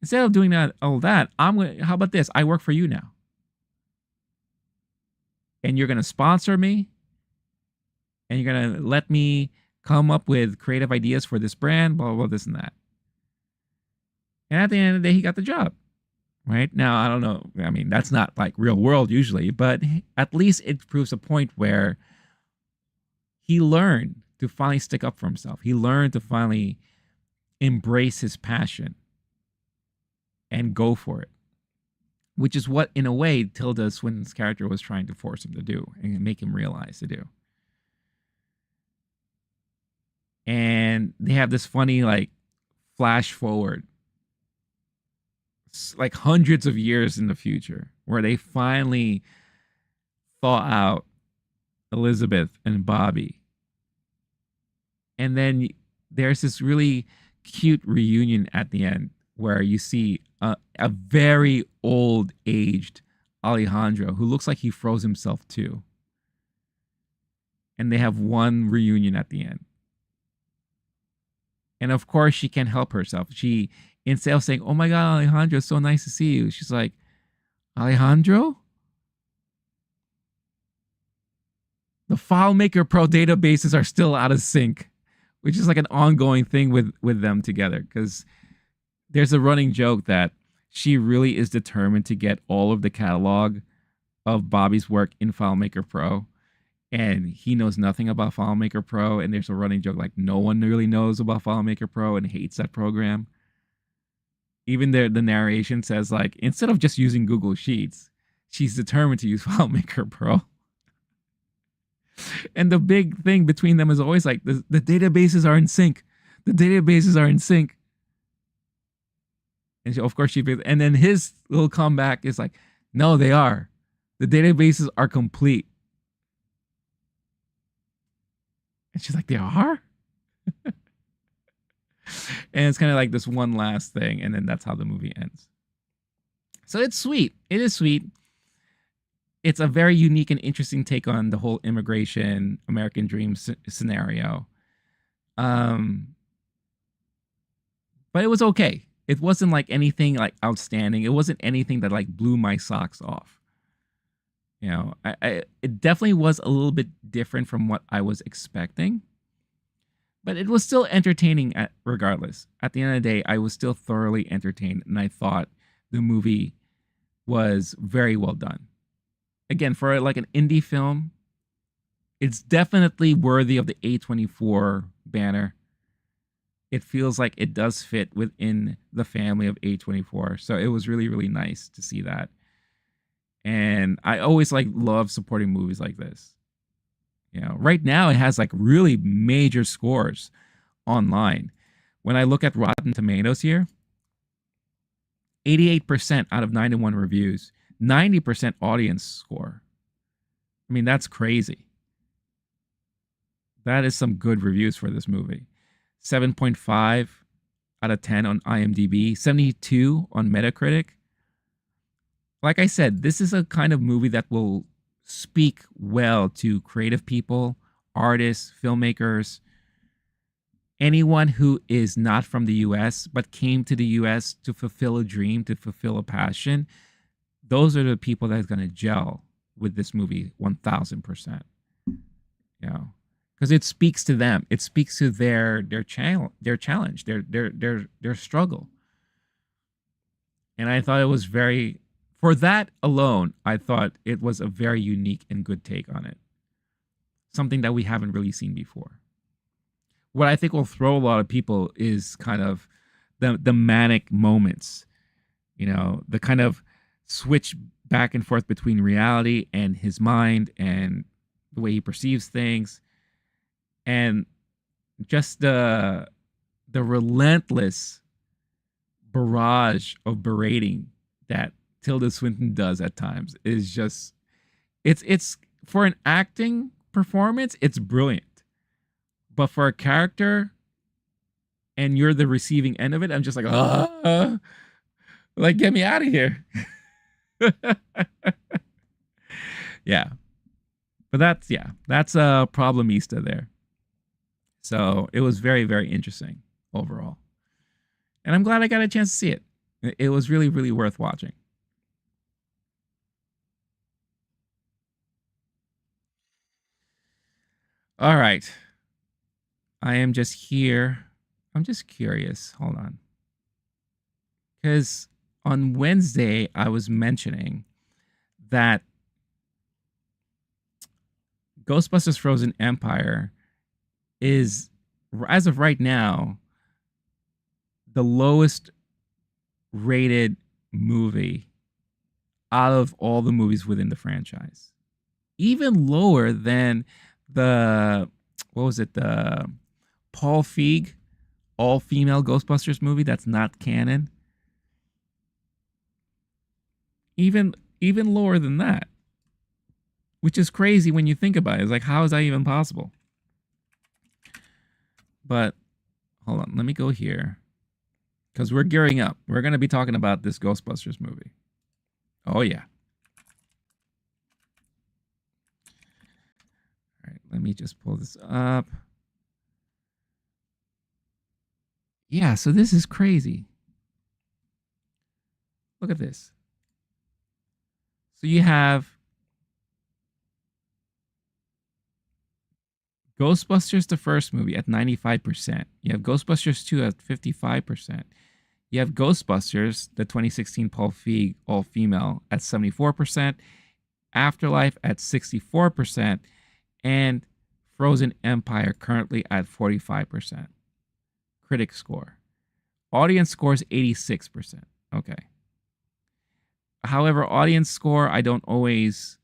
instead of doing all that, how about this? I work for you now. And you're going to sponsor me, and you're going to let me come up with creative ideas for this brand, blah, blah, blah, this and that. And at the end of the day, he got the job. Right? Now, I don't know. I mean, that's not like real world usually, but at least it proves a point where he learned to finally stick up for himself. He learned to finally embrace his passion and go for it, which is what, in a way, Tilda Swinton's character was trying to force him to do and make him realize to do. And they have this funny, like, flash forward, like hundreds of years in the future, where they finally thaw out Elizabeth and Bobby. And then there's this really cute reunion at the end where you see a very old aged Alejandro who looks like he froze himself too. And they have one reunion at the end. And of course, she can't help herself. She, instead of saying, "Oh my God, Alejandro, it's so nice to see you," she's like, "Alejandro? The FileMaker Pro databases are still out of sync," which is like an ongoing thing with them together. Because there's a running joke that she really is determined to get all of the catalog of Bobby's work in FileMaker Pro. And he knows nothing about FileMaker Pro. And there's a running joke like no one really knows about FileMaker Pro and hates that program. Even the narration says, like, instead of just using Google Sheets, she's determined to use FileMaker Pro. And the big thing between them is always like, the databases are in sync. The databases are in sync. And of course, and then his little comeback is like, no, they are. The databases are complete. And she's like, they are? And it's kind of like this one last thing, and then that's how the movie ends. So it's sweet. It is sweet. It's a very unique and interesting take on the whole immigration, American dream scenario. But it was okay. It wasn't like anything like outstanding. It wasn't anything that like blew my socks off. It definitely was a little bit different from what I was expecting. But it was still entertaining regardless. At the end of the day, I was still thoroughly entertained, and I thought the movie was very well done. again, for like an indie film, it's definitely worthy of the A24 banner. It feels like it does fit within the family of A24. So it was really, really nice to see that. And I always like love supporting movies like this. You know, right now it has like really major scores online. When I look at Rotten Tomatoes here, 88% out of 91 reviews, 90% audience score. I mean, that's crazy. That is some good reviews for this movie. 7.5 out of 10 on IMDb, 72 on Metacritic. Like I said, this is a kind of movie that will speak well to creative people, artists, filmmakers, anyone who is not from the US but came to the US to fulfill a dream, to fulfill a passion. Those are the people that's going to gel with this movie 1000%. You know, because it speaks to them. It speaks to their challenge, their struggle. And I thought it was very, for that alone, I thought it was a very unique and good take on it. Something that we haven't really seen before. What I think will throw a lot of people is kind of the manic moments, you know, the kind of switch back and forth between reality and his mind and the way he perceives things, and just the relentless barrage of berating that Tilda Swinton does at times is just, it's for an acting performance, it's brilliant. But for a character and you're the receiving end of it, I'm just like, like, get me out of here. Yeah. But that's a Problemista there. So it was very, very interesting overall. And I'm glad I got a chance to see it. It was really, really worth watching. All right. I am just here. I'm just curious. Hold on. Because on Wednesday, I was mentioning that Ghostbusters Frozen Empire is, as of right now, the lowest rated movie out of all the movies within the franchise. Even lower than the, what was it, the Paul Feig all female Ghostbusters movie that's not canon. Even lower than that, which is crazy when you think about it. It's like, how is that even possible? But hold on, let me go here because we're gearing up. We're going to be talking about this Ghostbusters movie. Oh yeah. All right, let me just pull this up. Yeah, so this is crazy. Look at this. So you have Ghostbusters, the first movie, at 95%. You have Ghostbusters 2 at 55%. You have Ghostbusters, the 2016 Paul Feig all female, at 74%. Afterlife at 64%. And Frozen Empire currently at 45%. Critic score. Audience score is 86%. Okay. However, audience score I don't always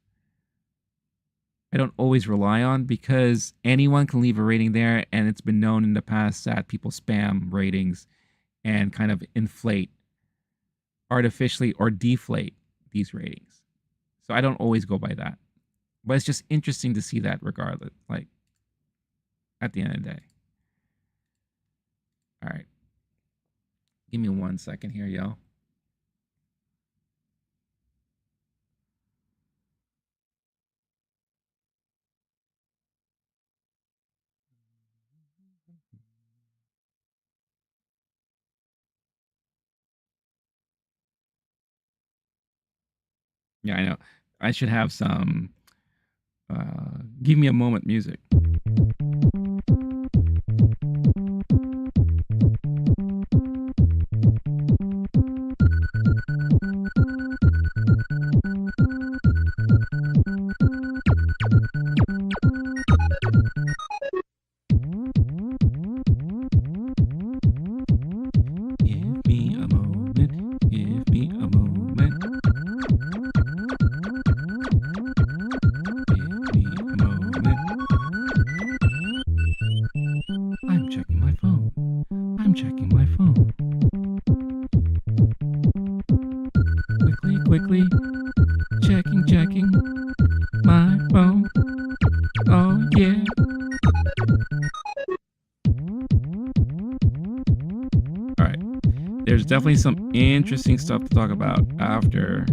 rely on because anyone can leave a rating there, and it's been known in the past that people spam ratings and kind of inflate artificially or deflate these ratings. So I don't always go by that. But it's just interesting to see that regardless, like at the end of the day. All right. Give me 1 second here, yo. Yeah, I know. I should have some give me a moment music. quickly. Checking my phone. Oh yeah. All right. There's definitely some interesting stuff to talk about after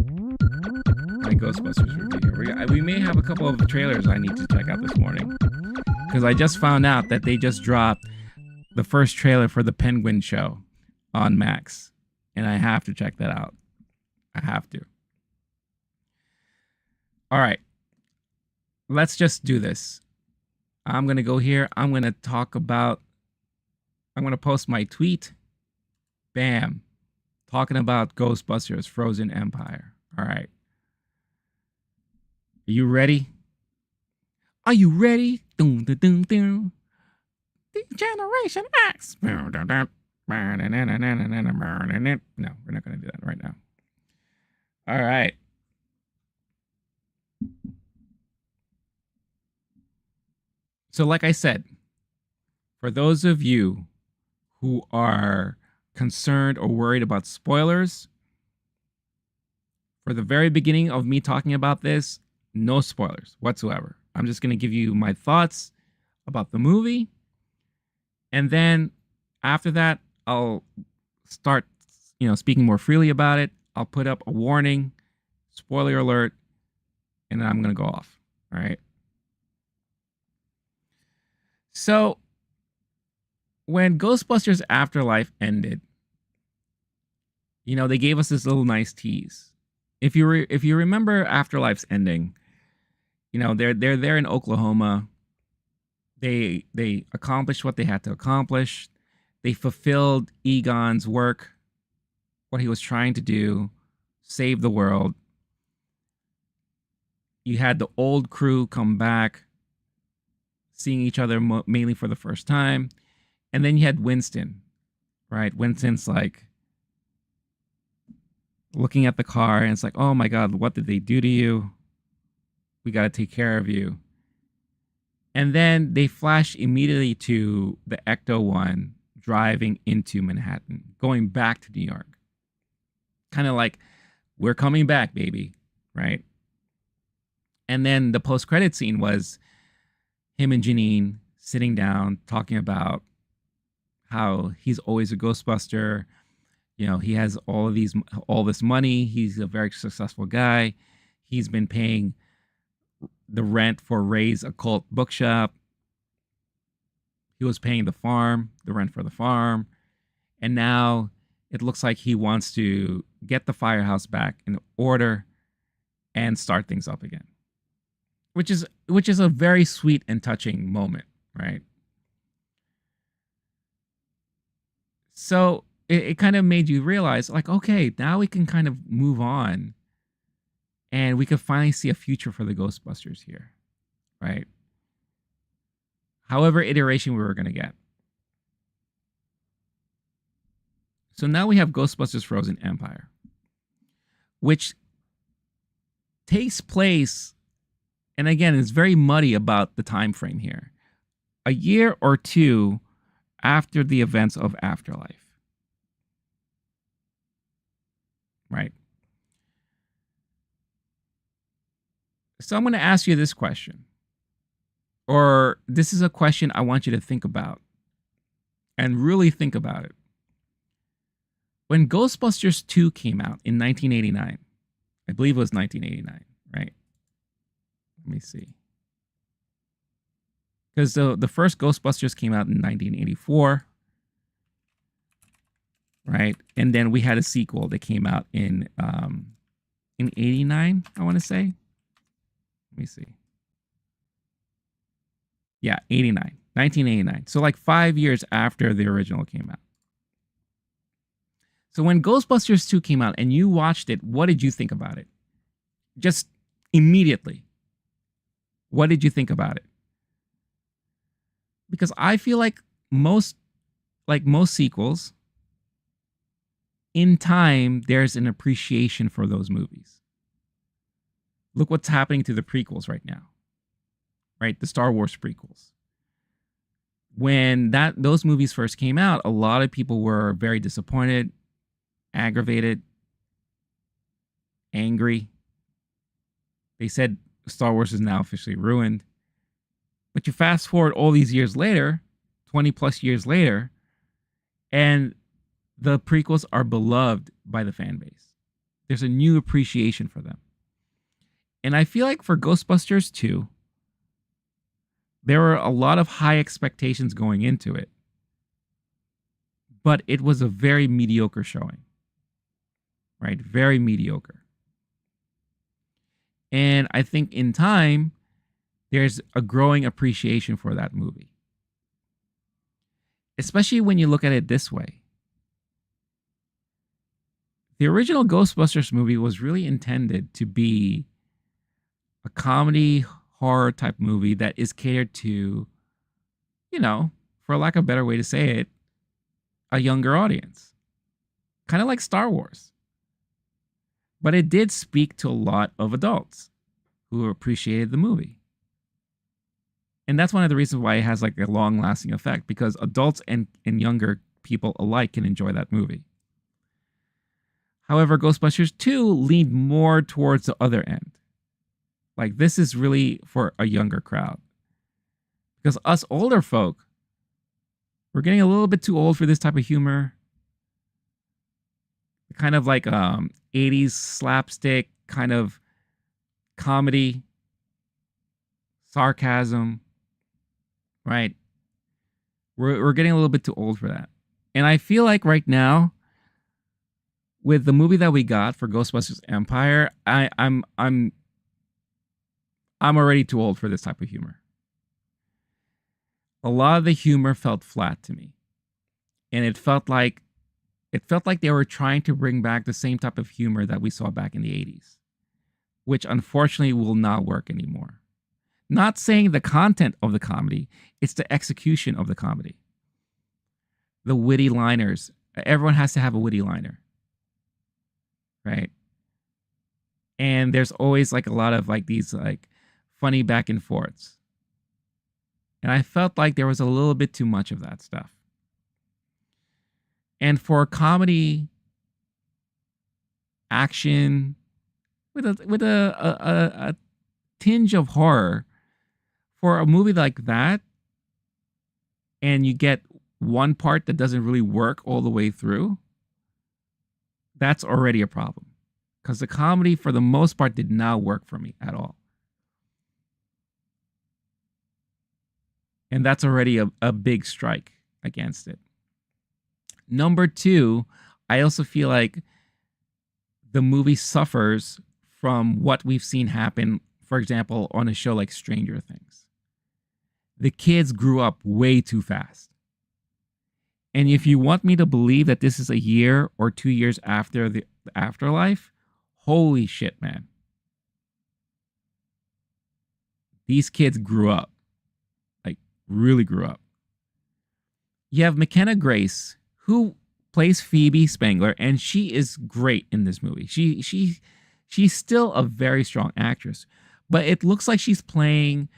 my Ghostbusters review here. We may have a couple of trailers I need to check out this morning because I just found out that they just dropped the first trailer for the Penguin show on Max, and I have to check that out. I have to. All right. Let's just do this. I'm going to go here. I'm going to post my tweet. Bam. Talking about Ghostbusters Frozen Empire. All right. Are you ready? Are you ready? Dun, dun, dun, dun. The Generation X. No, we're not going to do that right now. All right. So, like I said, for those of you who are concerned or worried about spoilers, for the very beginning of me talking about this, no spoilers whatsoever. I'm just going to give you my thoughts about the movie. And then after that, I'll start, speaking more freely about it. I'll put up a warning, spoiler alert, and then I'm going to go off. All right. So when Ghostbusters Afterlife ended, they gave us this little nice tease. If you remember Afterlife's ending, they're there in Oklahoma. They accomplished what they had to accomplish. They fulfilled Egon's work, what he was trying to do, save the world. You had the old crew come back, seeing each other mainly for the first time. And then you had Winston, right? Winston's like looking at the car and it's like, oh my God, what did they do to you? We got to take care of you. And then they flash immediately to the Ecto-1 driving into Manhattan, going back to New York. Kind of like, we're coming back, baby, right? And then the post-credit scene was him and Janine sitting down, talking about how he's always a Ghostbuster. He has all this money. He's a very successful guy. He's been paying the rent for Ray's occult bookshop. He was paying the rent for the farm. And now it looks like he wants to get the firehouse back in order and start things up again. Which is a very sweet and touching moment, right? So it kind of made you realize, like, okay, now we can kind of move on and we could finally see a future for the Ghostbusters here, right? However iteration we were going to get. So now we have Ghostbusters Frozen Empire, which takes place, and again, it's very muddy about the time frame here, a year or two after the events of Afterlife, right? So I'm going to ask you this question, or this is a question I want you to think about and really think about it. When Ghostbusters 2 came out in 1989, I believe it was 1989, right? Let me see. Because the first Ghostbusters came out in 1984, right? And then we had a sequel that came out in 89, I want to say. Let me see. Yeah, 1989. So like 5 years after the original came out. So when Ghostbusters 2 came out and you watched it, what did you think about it? Just immediately. What did you think about it? Because I feel like most sequels, in time, there's an appreciation for those movies. Look what's happening to the prequels right now, right? The Star Wars prequels. When those movies first came out, a lot of people were very disappointed, aggravated. angry. They said Star Wars is now officially ruined. But you fast forward all these years later, 20 plus years later, and the prequels are beloved by the fan base. There's a new appreciation for them. And I feel like for Ghostbusters 2, there were a lot of high expectations going into it. But it was a very mediocre showing. Right? Very mediocre. And I think in time, there's a growing appreciation for that movie. Especially when you look at it this way. The original Ghostbusters movie was really intended to be a comedy horror type movie that is catered to, for lack of a better way to say it, a younger audience. Kind of like Star Wars. But it did speak to a lot of adults who appreciated the movie. And that's one of the reasons why it has like a long-lasting effect, because adults and younger people alike can enjoy that movie. However, Ghostbusters 2 leaned more towards the other end. Like, this is really for a younger crowd. Because us older folk, we're getting a little bit too old for this type of humor. Kind of like 80s slapstick kind of comedy, sarcasm, right? We're getting a little bit too old for that. And I feel like right now, with the movie that we got for Ghostbusters Empire, I'm already too old for this type of humor. A lot of the humor felt flat to me. And it felt like they were trying to bring back the same type of humor that we saw back in the 80s, which unfortunately will not work anymore. Not saying the content of the comedy, it's the execution of the comedy. The witty liners. Everyone has to have a witty liner. Right? And there's always like a lot of like these like funny back and forths. And I felt like there was a little bit too much of that stuff. And for comedy, action, with a tinge of horror, for a movie like that, and you get one part that doesn't really work all the way through, that's already a problem. Because the comedy, for the most part, did not work for me at all. And that's already a big strike against it. Number two, I also feel like the movie suffers from what we've seen happen, for example, on a show like Stranger Things. The kids grew up way too fast. And if you want me to believe that this is a year or 2 years after the afterlife, holy shit, man. These kids grew up. Like, really grew up. You have McKenna Grace, who plays Phoebe Spangler, and she is great in this movie. She's still a very strong actress, but it looks like she's playing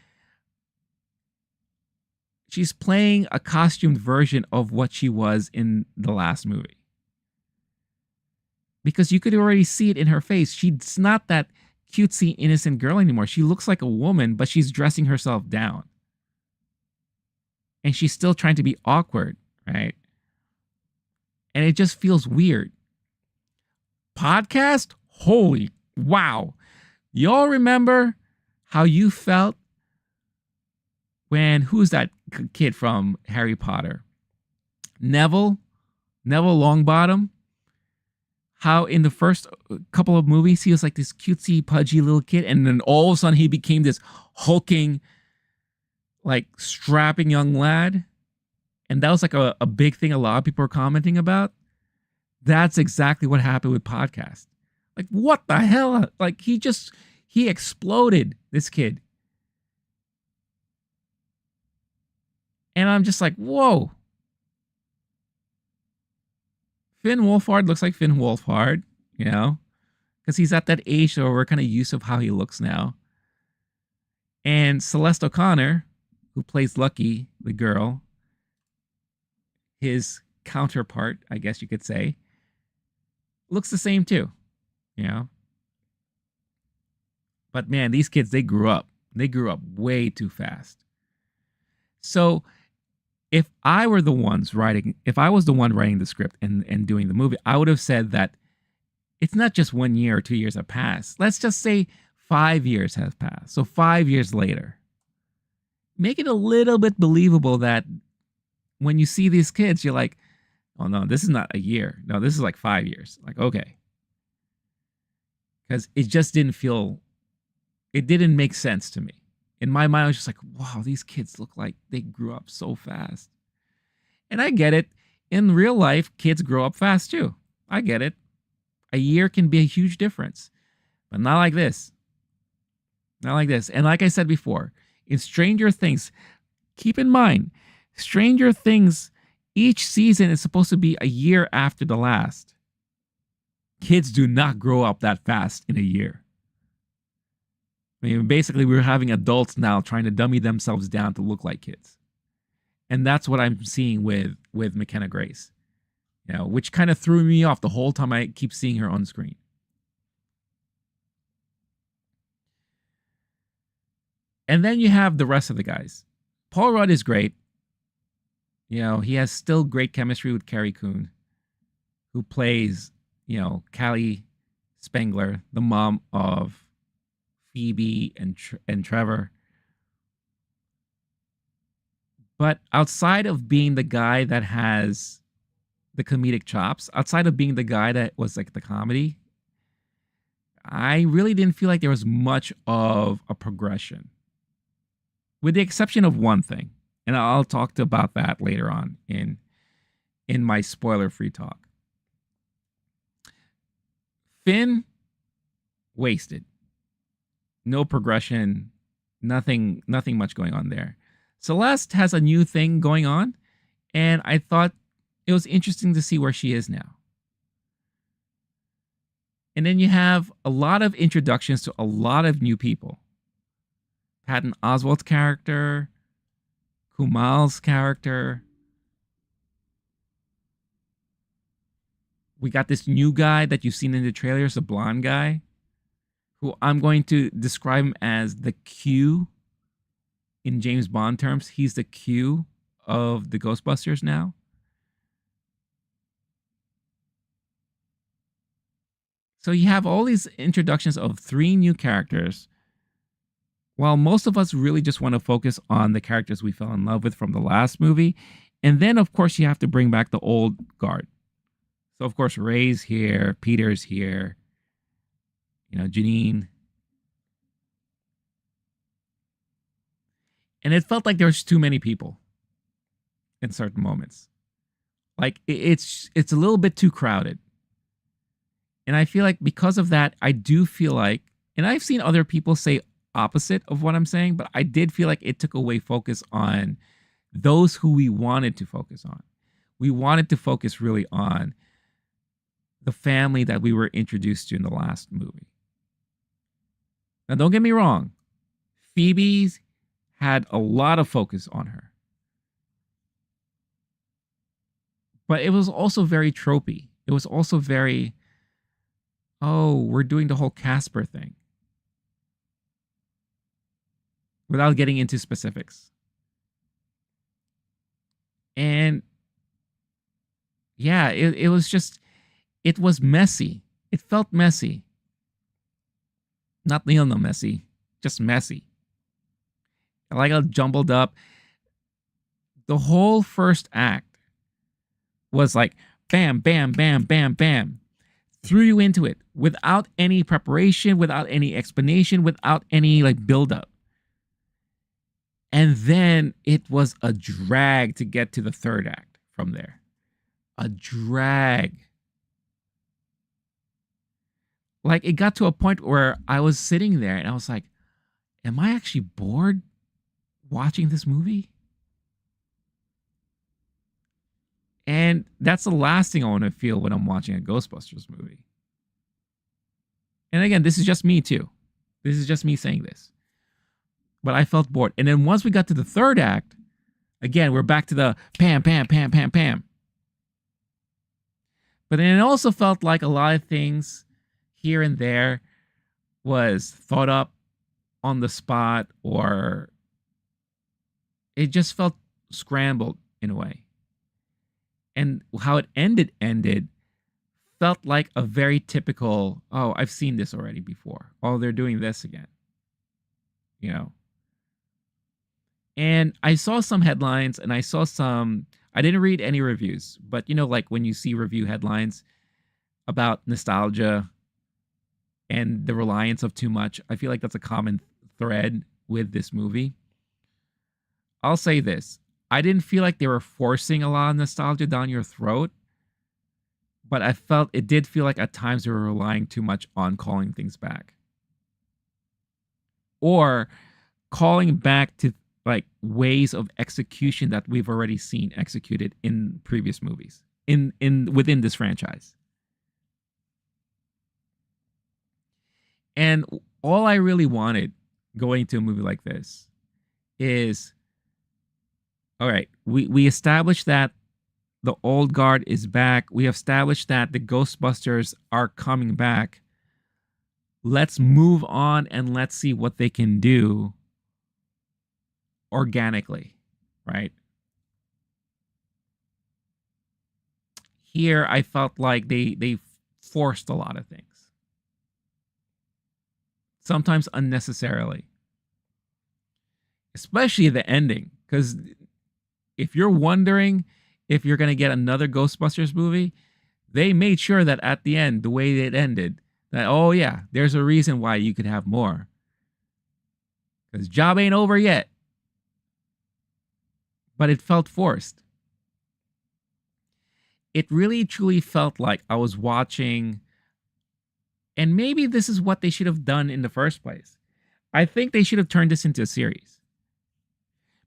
a costumed version of what she was in the last movie. Because you could already see it in her face. She's not that cutesy, innocent girl anymore. She looks like a woman, but she's dressing herself down. And she's still trying to be awkward, right? And it just feels weird. Podcast? Holy wow. Y'all remember how you felt when, who's that kid from Harry Potter? Neville Longbottom. How in the first couple of movies, he was like this cutesy, pudgy little kid. And then all of a sudden he became this hulking, like strapping young lad. And that was like a big thing a lot of people are commenting about. That's exactly what happened with podcast. Like, what the hell? Like, he exploded, this kid. And I'm just like, whoa. Finn Wolfhard looks like Finn Wolfhard, because he's at that age where we're kind of used to how he looks now. And Celeste O'Connor, who plays Lucky, the girl, his counterpart, I guess you could say, looks the same too, But man, these kids, they grew up. They grew up way too fast. So if I was the one writing the script and doing the movie, I would have said that it's not just 1 year or 2 years have passed. Let's just say 5 years have passed. So 5 years later, make it a little bit believable that when you see these kids, you're like, oh no, this is not a year. No, this is like 5 years. Like, okay. Because it just it didn't make sense to me. In my mind, I was just like, wow, these kids look like they grew up so fast. And I get it. In real life, kids grow up fast too. I get it. A year can be a huge difference, but not like this. Not like this. And like I said before, in Stranger Things, keep in mind, Stranger Things, each season is supposed to be a year after the last. Kids do not grow up that fast in a year. I mean, basically, we're having adults now trying to dummy themselves down to look like kids. And that's what I'm seeing with McKenna Grace, which kind of threw me off the whole time I keep seeing her on screen. And then you have the rest of the guys. Paul Rudd is great. He has still great chemistry with Carrie Coon, who plays, Callie Spengler, the mom of Phoebe and Trevor. But outside of being the guy that has the comedic chops, outside of being the guy that was like the comedy, I really didn't feel like there was much of a progression. With the exception of one thing. And I'll talk about that later on in my spoiler-free talk. Finn, wasted. No progression, nothing much going on there. Celeste has a new thing going on, and I thought it was interesting to see where she is now. And then you have a lot of introductions to a lot of new people. Patton Oswalt's character, Kumail's character. We got this new guy that you've seen in the trailers, the blonde guy, who I'm going to describe him as the Q in James Bond terms. He's the Q of the Ghostbusters now. So you have all these introductions of 3 new characters, while most of us really just want to focus on the characters we fell in love with from the last movie. And then, of course, you have to bring back the old guard. So, of course, Ray's here, Peter's here, Janine. And it felt like there was too many people in certain moments. Like, it's a little bit too crowded. And I feel like because of that, I do feel like, and I've seen other people say opposite of what I'm saying, but I did feel like it took away focus on those who we wanted to focus on. We wanted to focus really on the family that we were introduced to in the last movie. Now, don't get me wrong. Phoebe's had a lot of focus on her. But it was also very tropey. It was also very, we're doing the whole Casper thing. Without getting into specifics. And yeah, it was just, it was messy. It felt messy. Not messy, just messy. Like all jumbled up. The whole first act was like bam, bam, bam, bam, bam. Threw you into it without any preparation, without any explanation, without any like build-up. And then it was a drag to get to the third act from there. A drag. Like, it got to a point where I was sitting there and I was like, am I actually bored watching this movie? And that's the last thing I want to feel when I'm watching a Ghostbusters movie. And again, this is just me too. This is just me saying this. But I felt bored. And then once we got to the third act, again, we're back to the pam, pam, pam, pam, pam. But then it also felt like a lot of things here and there was thought up, on the spot, or it just felt scrambled in a way. And how it ended felt like a very typical, oh, I've seen this already before. Oh, they're doing this again. You know. And I saw some headlines and I didn't read any reviews, but like when you see review headlines about nostalgia and the reliance of too much, I feel like that's a common thread with this movie. I'll say this. I didn't feel like they were forcing a lot of nostalgia down your throat, but I felt it did feel like at times they were relying too much on calling things back. Or calling back to like ways of execution that we've already seen executed in previous movies in within this franchise. And all I really wanted going to a movie like this is, all right, we established that the old guard is back. We established that the Ghostbusters are coming back. Let's move on and let's see what they can do organically, right? Here, I felt like they forced a lot of things, sometimes unnecessarily, especially the ending. Because if you're wondering if you're going to get another Ghostbusters movie, they made sure that at the end, the way it ended, that, oh yeah, there's a reason why you could have more. Because job ain't over yet. But it felt forced. It really truly felt like I was watching, and maybe this is what they should have done in the first place. I think they should have turned this into a series.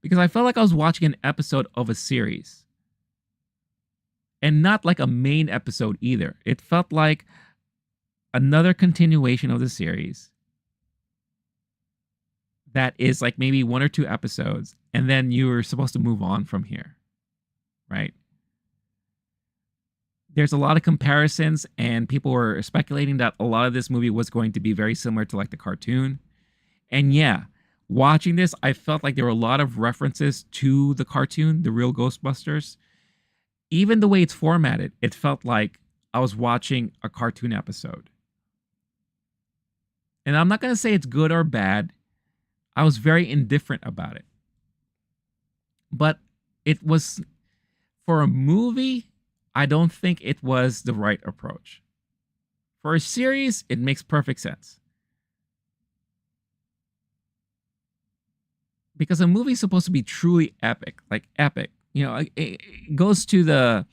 Because I felt like I was watching an episode of a series. And not like a main episode either. It felt like another continuation of the series that is like maybe one or two episodes, and then you were supposed to move on from here, right? There's a lot of comparisons, and people were speculating that a lot of this movie was going to be very similar to like the cartoon. And yeah, watching this, I felt like there were a lot of references to the cartoon, the real Ghostbusters. Even the way it's formatted, it felt like I was watching a cartoon episode. And I'm not going to say it's good or bad. I was very indifferent about it. But it was, for a movie, I don't think it was the right approach. For a series, it makes perfect sense. Because a movie is supposed to be truly epic, like epic. It goes to the,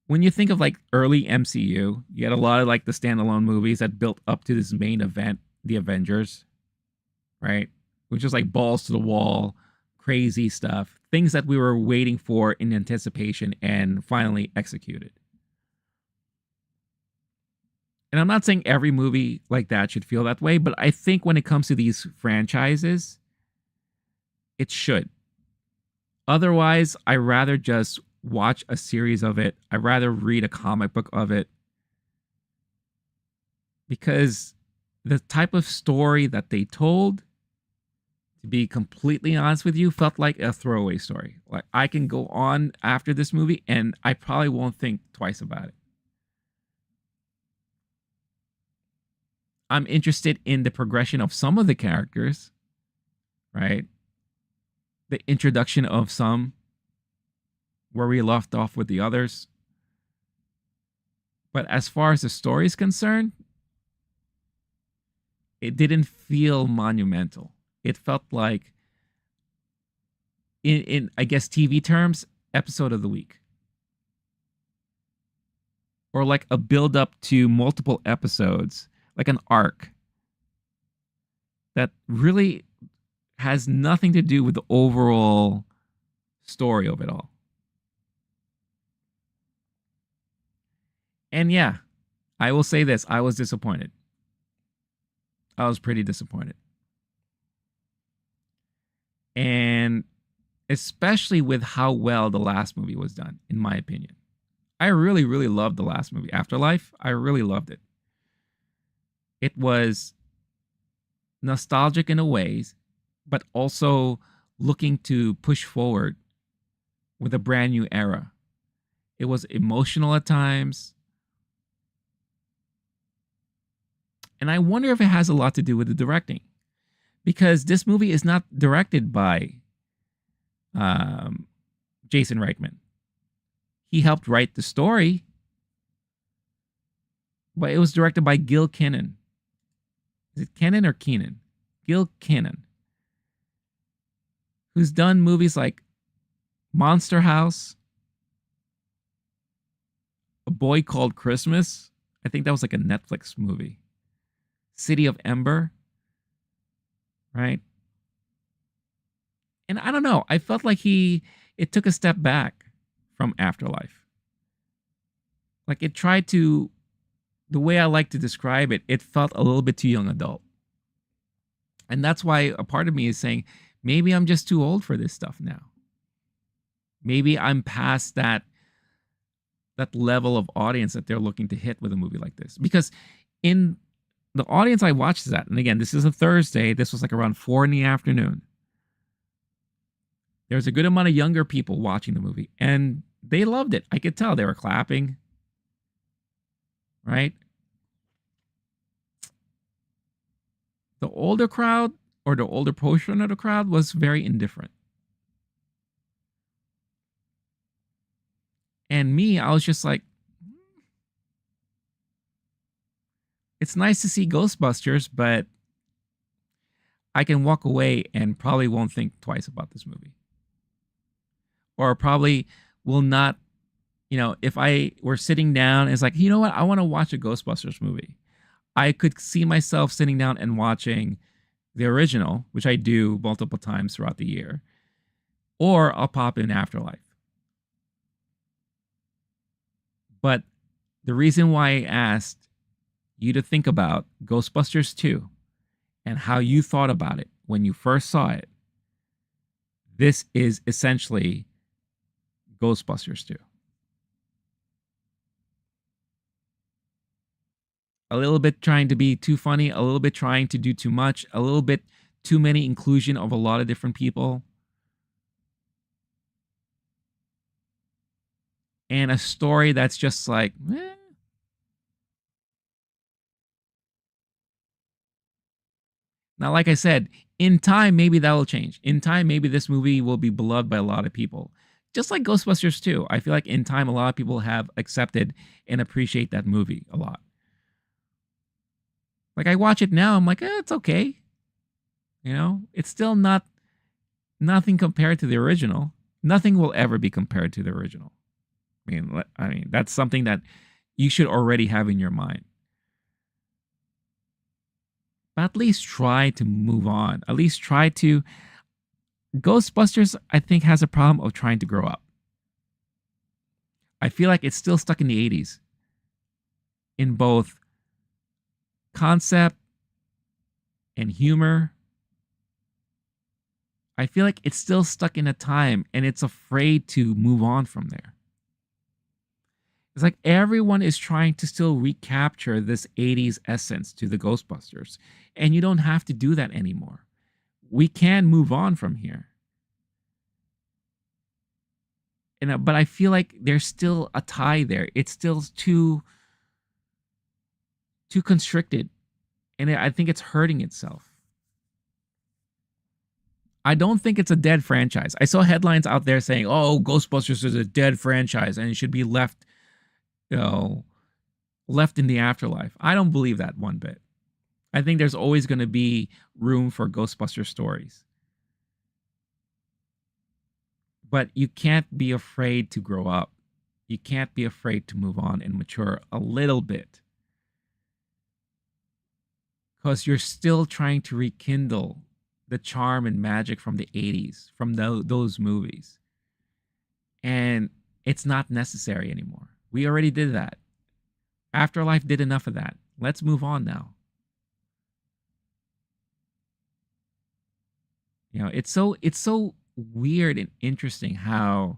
when you think of like early MCU, you had a lot of like the standalone movies that built up to this main event, the Avengers, right? Which is like balls to the wall, crazy stuff, things that we were waiting for in anticipation and finally executed. And I'm not saying every movie like that should feel that way, but I think when it comes to these franchises, it should. Otherwise, I rather just watch a series of it. I'd rather read a comic book of it. Because the type of story that they told, to be completely honest with you, felt like a throwaway story. Like, I can go on after this movie and I probably won't think twice about it. I'm interested in the progression of some of the characters, right? The introduction of some, where we left off with the others. But as far as the story is concerned, it didn't feel monumental. It felt like, in I guess TV terms, episode of the week. Or like a build up to multiple episodes, like an arc that really has nothing to do with the overall story of it all. And yeah, I will say this, I was disappointed. I was pretty disappointed. And especially with how well the last movie was done, in my opinion. I really, really loved the last movie, Afterlife. I really loved it. It was nostalgic in a ways, but also looking to push forward with a brand new era. It was emotional at times. And I wonder if it has a lot to do with the directing, because this movie is not directed by um, Jason Reitman. He helped write the story, but it was directed by Gil Kenan. Is it Kenan or Keenan? Gil Kenan, who's done movies like Monster House, A Boy Called Christmas. I think that was like a Netflix movie. City of Ember, right? And I don't know. I felt like it took a step back from Afterlife. Like it tried to, the way I like to describe it, it felt a little bit too young adult. And that's why a part of me is saying, maybe I'm just too old for this stuff now. Maybe I'm past that level of audience that they're looking to hit with a movie like this. Because in the audience I watched this at, and again, this is a Thursday, this was like around 4 in the afternoon. There's a good amount of younger people watching the movie, and they loved it. I could tell they were clapping, right? The older crowd, or the older portion of the crowd, was very indifferent. And me, I was just like, it's nice to see Ghostbusters, but I can walk away and probably won't think twice about this movie. Or probably will not, if I were sitting down, it's like, you know what? I want to watch a Ghostbusters movie. I could see myself sitting down and watching the original, which I do multiple times throughout the year. Or I'll pop in Afterlife. But the reason why I asked you to think about Ghostbusters 2 and how you thought about it when you first saw it, this is essentially Ghostbusters 2. A little bit trying to be too funny, a little bit trying to do too much, a little bit too many inclusion of a lot of different people. And a story that's just like, eh. Now, like I said, in time, maybe that will change. In time, maybe this movie will be beloved by a lot of people. Just like Ghostbusters 2. I feel like in time, a lot of people have accepted and appreciate that movie a lot. Like I watch it now, I'm like, it's okay. It's still nothing compared to the original. Nothing will ever be compared to the original. I mean, that's something that you should already have in your mind. But at least try to move on. At least try to. Ghostbusters, I think, has a problem of trying to grow up. I feel like it's still stuck in the 80s in both concept and humor. I feel like it's still stuck in a time and it's afraid to move on from there. It's like everyone is trying to still recapture this 80s essence to the Ghostbusters. And you don't have to do that anymore. We can move on from here. But I feel like there's still a tie there. It's still too constricted. And I think it's hurting itself. I don't think it's a dead franchise. I saw headlines out there saying, oh, Ghostbusters is a dead franchise and it should be left in the afterlife. I don't believe that one bit. I think there's always going to be room for Ghostbuster stories. But you can't be afraid to grow up. You can't be afraid to move on and mature a little bit. Because you're still trying to rekindle the charm and magic from the 80s, from those movies. And it's not necessary anymore. We already did that. Afterlife did enough of that. Let's move on now. It's so weird and interesting how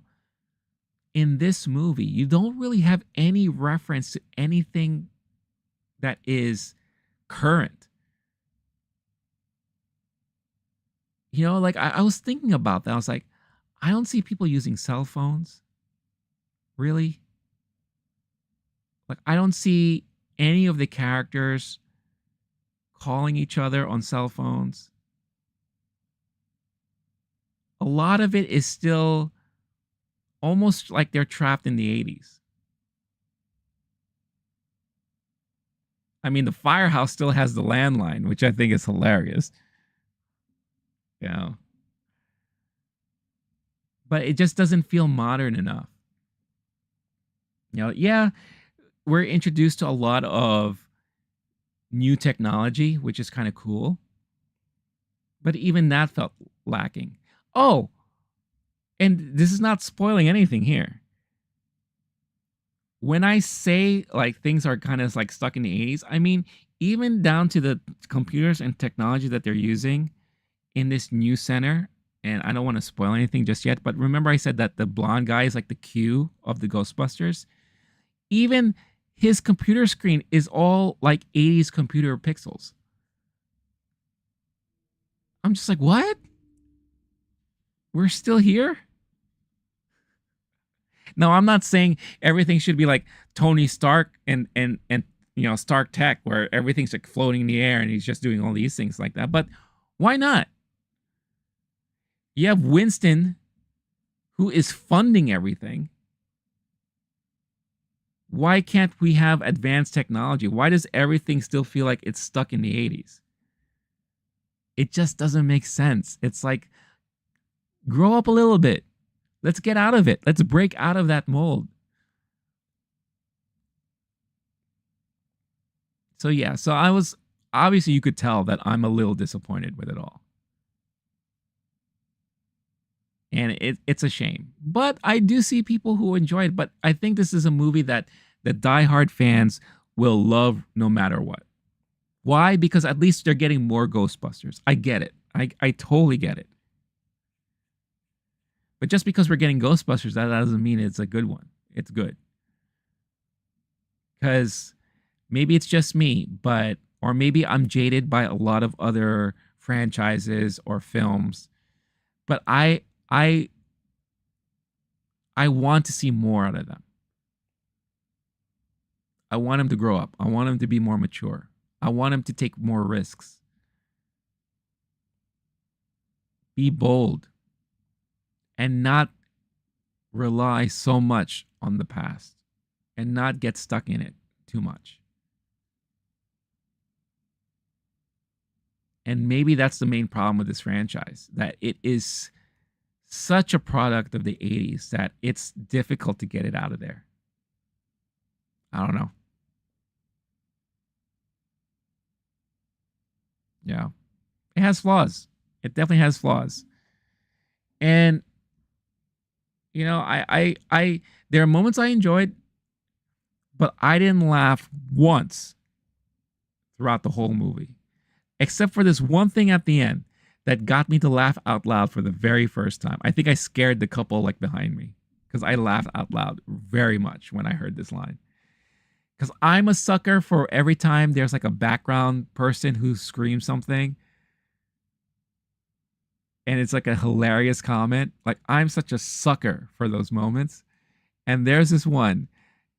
in this movie you don't really have any reference to anything that is current. like I was thinking about that. I was like, I don't see people using cell phones. Really? Like, I don't see any of the characters calling each other on cell phones. A lot of it is still almost like they're trapped in the 80s. I mean, the firehouse still has the landline, which I think is hilarious. Yeah. But it just doesn't feel modern enough. Yeah, we're introduced to a lot of new technology, which is kind of cool. But even that felt lacking. Oh, and this is not spoiling anything here. When I say like things are kind of like stuck in the 80s, I mean, even down to the computers and technology that they're using in this new center. And I don't want to spoil anything just yet, but remember I said that the blonde guy is like the Q of the Ghostbusters? Even his computer screen is all like 80s computer pixels. I'm just like, what? We're still here? No, I'm not saying everything should be like Tony Stark and Stark Tech, where everything's like floating in the air and he's just doing all these things like that. But why not? You have Winston, who is funding everything. Why can't we have advanced technology? Why does everything still feel like it's stuck in the 80s? It just doesn't make sense. It's like, grow up a little bit. Let's get out of it. Let's break out of that mold. So yeah, so I was, obviously you could tell that I'm a little disappointed with it all. And it's a shame. But I do see people who enjoy it. But I think this is a movie that the diehard fans will love no matter what. Why? Because at least they're getting more Ghostbusters. I get it. I totally get it. But just because we're getting Ghostbusters, that doesn't mean it's a good one. It's good. Because maybe it's just me, or maybe I'm jaded by a lot of other franchises or films. But I want to see more out of them. I want them to grow up. I want them to be more mature. I want them to take more risks. Be bold. And not rely so much on the past. And not get stuck in it too much. And maybe that's the main problem with this franchise. That it is such a product of the 80s that it's difficult to get it out of there. I don't know. Yeah. It has flaws. It definitely has flaws. And I there are moments I enjoyed, but I didn't laugh once throughout the whole movie. Except for this one thing at the end that got me to laugh out loud for the very first time. I think I scared the couple like behind me because I laughed out loud very much when I heard this line. Because I'm a sucker for every time there's like a background person who screams something and it's like a hilarious comment. Like, I'm such a sucker for those moments. And there's this one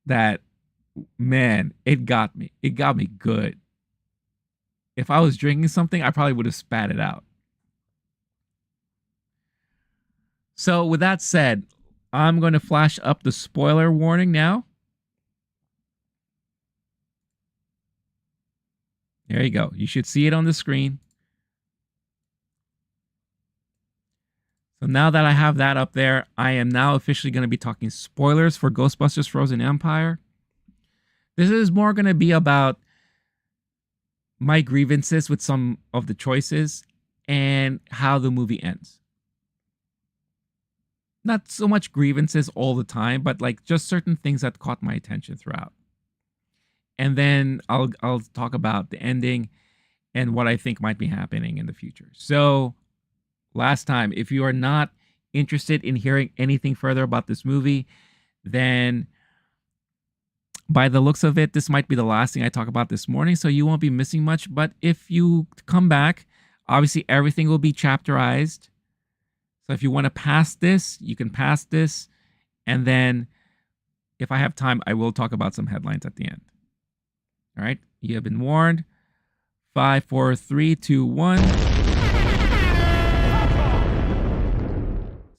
that, man, it got me. It got me good. If I was drinking something, I probably would have spat it out. So with that said, I'm going to flash up the spoiler warning now. There you go. You should see it on the screen. So now that I have that up there, I am now officially going to be talking spoilers for Ghostbusters Frozen Empire. This is more going to be about my grievances with some of the choices and how the movie ends. Not so much grievances all the time, but like just certain things that caught my attention throughout. And then I'll talk about the ending and what I think might be happening in the future. So last time, if you are not interested in hearing anything further about this movie, then by the looks of it, this might be the last thing I talk about this morning, so you won't be missing much. But if you come back, Obviously, everything will be chapterized. So if you want to pass this, you can pass this. And then if I have time, I will talk about some headlines at the end. All right. You have been warned. 5, 4, 3, 2, 1.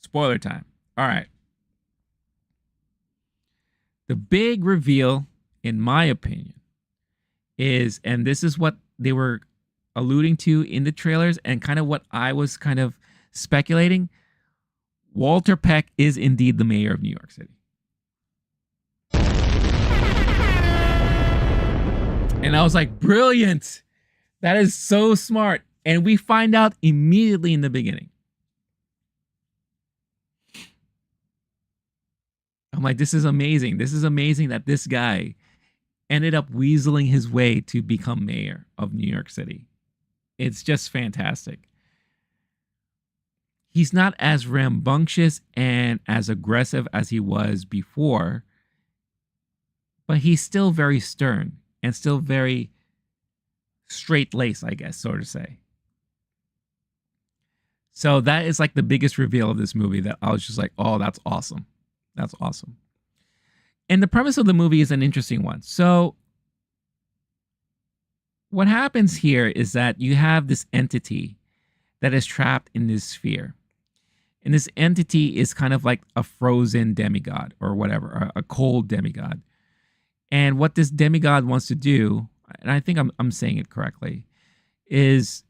Spoiler time. All right. The big reveal, in my opinion, is, and this is what they were alluding to in the trailers and kind of what I was kind of speculating. Walter Peck is indeed the mayor of New York City. And I was like, brilliant. That is so smart. And we find out immediately in the beginning. I'm like, this is amazing. This is amazing that this guy ended up weaseling his way to become mayor of New York City. It's just fantastic. He's not as rambunctious and as aggressive as he was before, but he's still very stern and still very straight-laced, I guess, so to say. So that is like the biggest reveal of this movie that I was just like, oh, that's awesome. That's awesome. And the premise of the movie is an interesting one. So what happens here is that you have this entity that is trapped in this sphere. And this entity is kind of like a frozen demigod or whatever, a cold demigod. And what this demigod wants to do, and I think I'm saying it correctly, is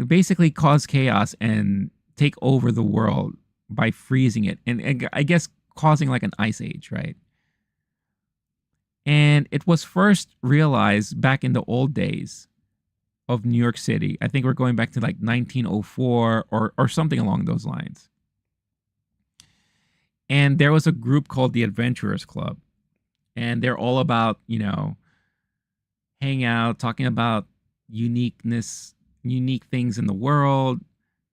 basically cause chaos and take over the world by freezing it. And I guess causing like an ice age, right? And it was first realized back in the old days of New York City. I think we're going back to like 1904 or something along those lines. And there was a group called the Adventurers Club. And they're all about, hang out, talking about uniqueness, unique things in the world,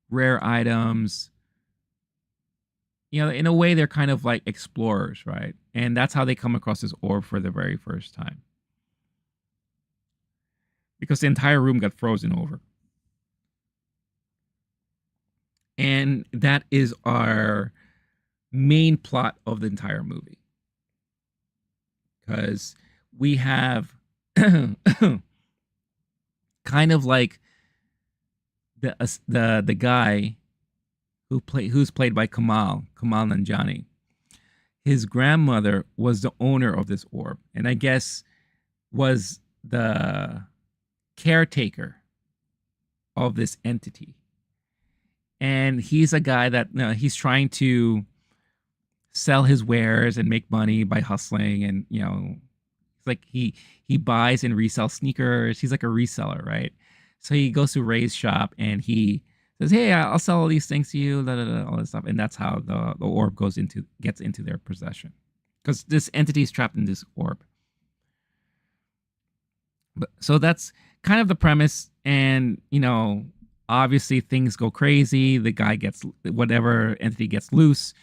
rare items. In a way, they're kind of like explorers, right? And that's how they come across this orb for the very first time. Because the entire room got frozen over. And that is our main plot of the entire movie. Because we have kind of like the guy who's played by Kamal Nanjiani. His grandmother was the owner of this orb, and I guess was the caretaker of this entity. And he's a guy that he's trying to sell his wares and make money by hustling, and it's like he buys and resells sneakers. He's like a reseller, right? So he goes to Ray's shop and he says, "Hey, I'll sell all these things to you," all this stuff, and that's how the orb gets into their possession, because this entity is trapped in this orb. But so that's kind of the premise, and obviously things go crazy. The guy gets whatever entity gets loose,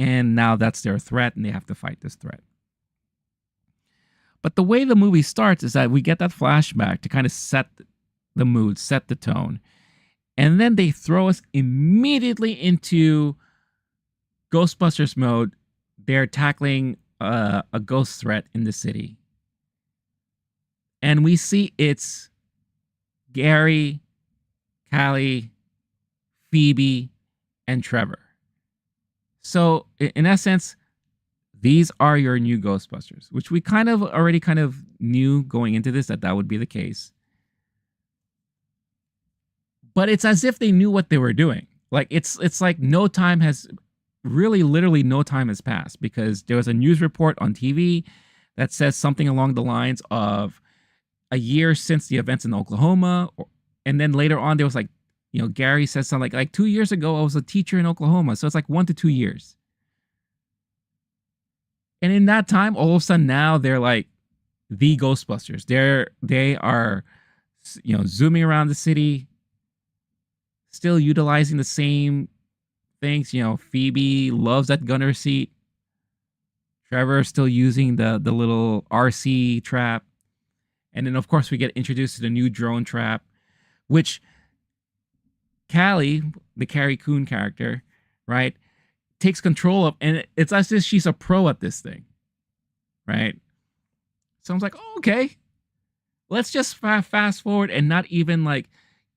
and now that's their threat, and they have to fight this threat. But the way the movie starts is that we get that flashback to kind of set the mood, set the tone. And then they throw us immediately into Ghostbusters mode. They're tackling a ghost threat in the city. And we see it's Gary, Callie, Phoebe, and Trevor. So in essence, these are your new Ghostbusters, which we already knew going into this that would be the case. But it's as if they knew what they were doing. Like it's like literally no time has passed, because there was a news report on TV that says something along the lines of a year since the events in Oklahoma. And then later on, there was like, Gary says something like 2 years ago, I was a teacher in Oklahoma. So it's like 1 to 2 years. And in that time, all of a sudden now they're like the Ghostbusters. They are, zooming around the city, still utilizing the same things. Phoebe loves that gunner seat. Trevor still using the little RC trap. And then, of course, we get introduced to the new drone trap, which Callie, the Carrie Coon character, right, takes control of, and it's as if she's a pro at this thing, right? So I was like, oh, okay, let's just fast forward and not even like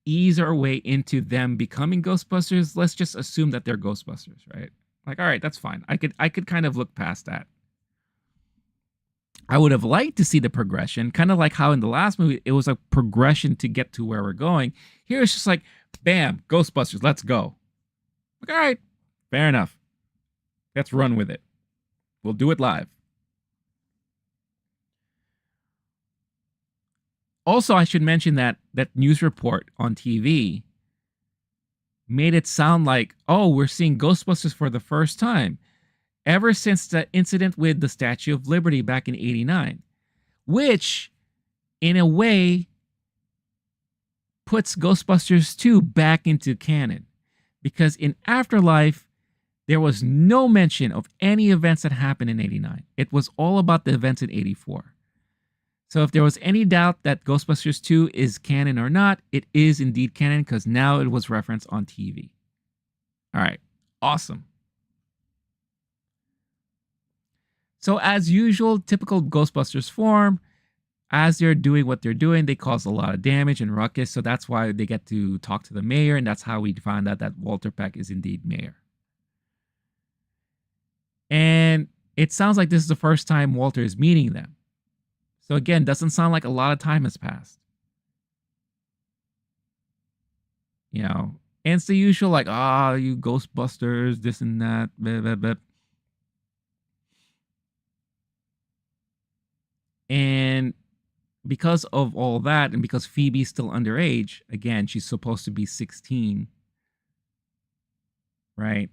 ease our way into them becoming Ghostbusters. Let's just assume that they're Ghostbusters, right? Like, all right, that's fine. I could kind of look past that. I would have liked to see the progression, kind of like how in the last movie it was a progression to get to where we're going. Here it's just like, bam, Ghostbusters, let's go. Like, all right, fair enough. Let's run with it. We'll do it live. Also, I should mention that that news report on TV made it sound like, oh, we're seeing Ghostbusters for the first time ever since the incident with the Statue of Liberty back in '89, which in a way puts Ghostbusters 2 back into canon. Because in Afterlife, there was no mention of any events that happened in '89. It was all about the events in '84. So if there was any doubt that Ghostbusters 2 is canon or not, it is indeed canon because now it was referenced on TV. All right, awesome. So as usual, typical Ghostbusters form, as they're doing what they're doing, they cause a lot of damage and ruckus. So that's why they get to talk to the mayor, and that's how we find out that Walter Peck is indeed mayor. And it sounds like this is the first time Walter is meeting them. So again, doesn't sound like a lot of time has passed. You know, and it's the usual like, you Ghostbusters, this and that, blah, blah, blah. And because of all that, and because Phoebe's still underage, again, she's supposed to be 16, right?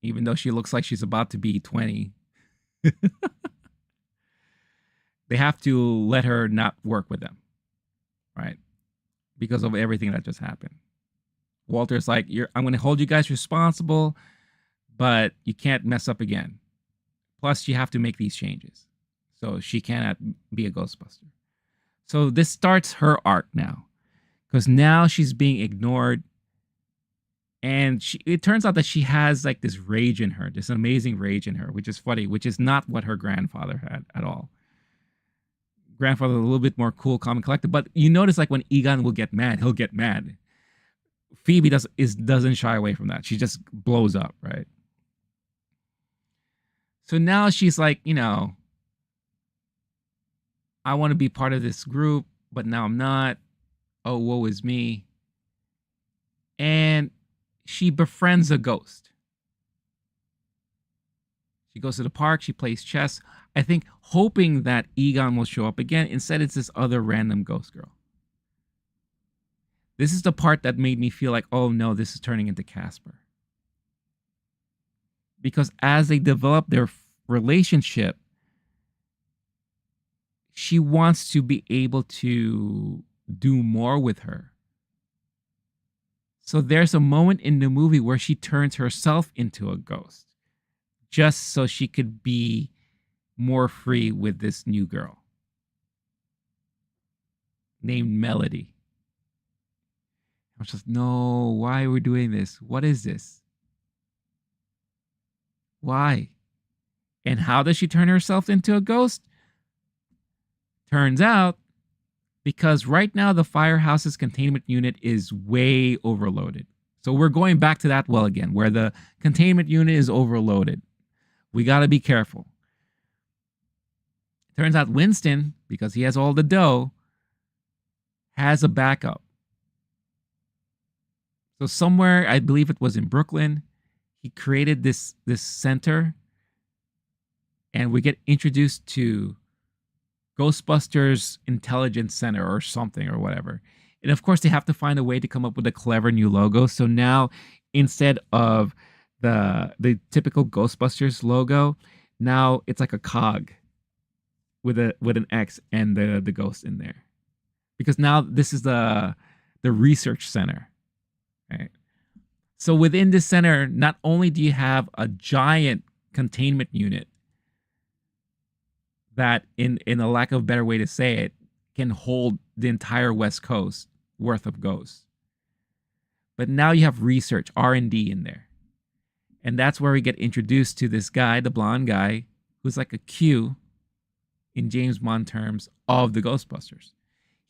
Even though she looks like she's about to be 20. They have to let her not work with them, right? Because of everything that just happened. Walter's like, I'm going to hold you guys responsible, but you can't mess up again. Plus, you have to make these changes. So she cannot be a Ghostbuster. So this starts her arc now. Because now she's being ignored. And it turns out that she has like this rage in her, this amazing rage in her, which is funny, which is not what her grandfather had at all. Grandfather a little bit more cool, calm, and collected. But you notice like when Egon will get mad, he'll get mad. Phoebe doesn't shy away from that. She just blows up, right? So now she's like, I want to be part of this group, but now I'm not. Oh, woe is me. And she befriends a ghost. She goes to the park, she plays chess, I think hoping that Egon will show up again. Instead, it's this other random ghost girl. This is the part that made me feel like, oh no, this is turning into Casper. Because as they develop their relationship, she wants to be able to do more with her. So there's a moment in the movie where she turns herself into a ghost just so she could be more free with this new girl named Melody. I was just, no, why are we doing this? What is this? Why? And how does she turn herself into a ghost? Turns out, because right now the firehouse's containment unit is way overloaded. So we're going back to that well again, where the containment unit is overloaded. We got to be careful. Turns out Winston, because he has all the dough, has a backup. So somewhere, I believe it was in Brooklyn, he created this center, and we get introduced to Ghostbusters Intelligence Center or something or whatever. And of course, they have to find a way to come up with a clever new logo. So now, instead of the typical Ghostbusters logo, now it's like a cog with an X and the ghost in there. Because now this is the research center. Right. So within this center, not only do you have a giant containment unit that, in a lack of a better way to say it, can hold the entire West Coast, worth of ghosts. But now you have research, R&D in there. And that's where we get introduced to this guy, the blonde guy, who's like a Q in James Bond terms of the Ghostbusters.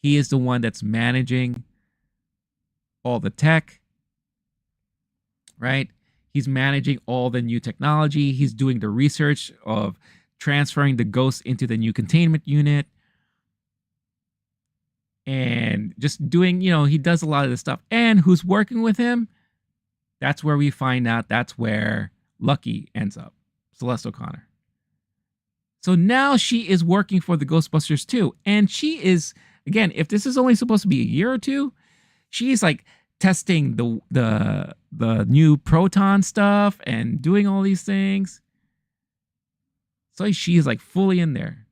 He is the one that's managing all the tech, right? He's managing all the new technology. He's doing the research of transferring the ghosts into the new containment unit. And just doing, he does a lot of this stuff. And who's working with him? That's where we find out that's where Lucky ends up, Celeste O'Connor. So now she is working for the Ghostbusters too. And she is, again, if this is only supposed to be a year or two, she's like testing the new proton stuff and doing all these things. So she is like fully in there.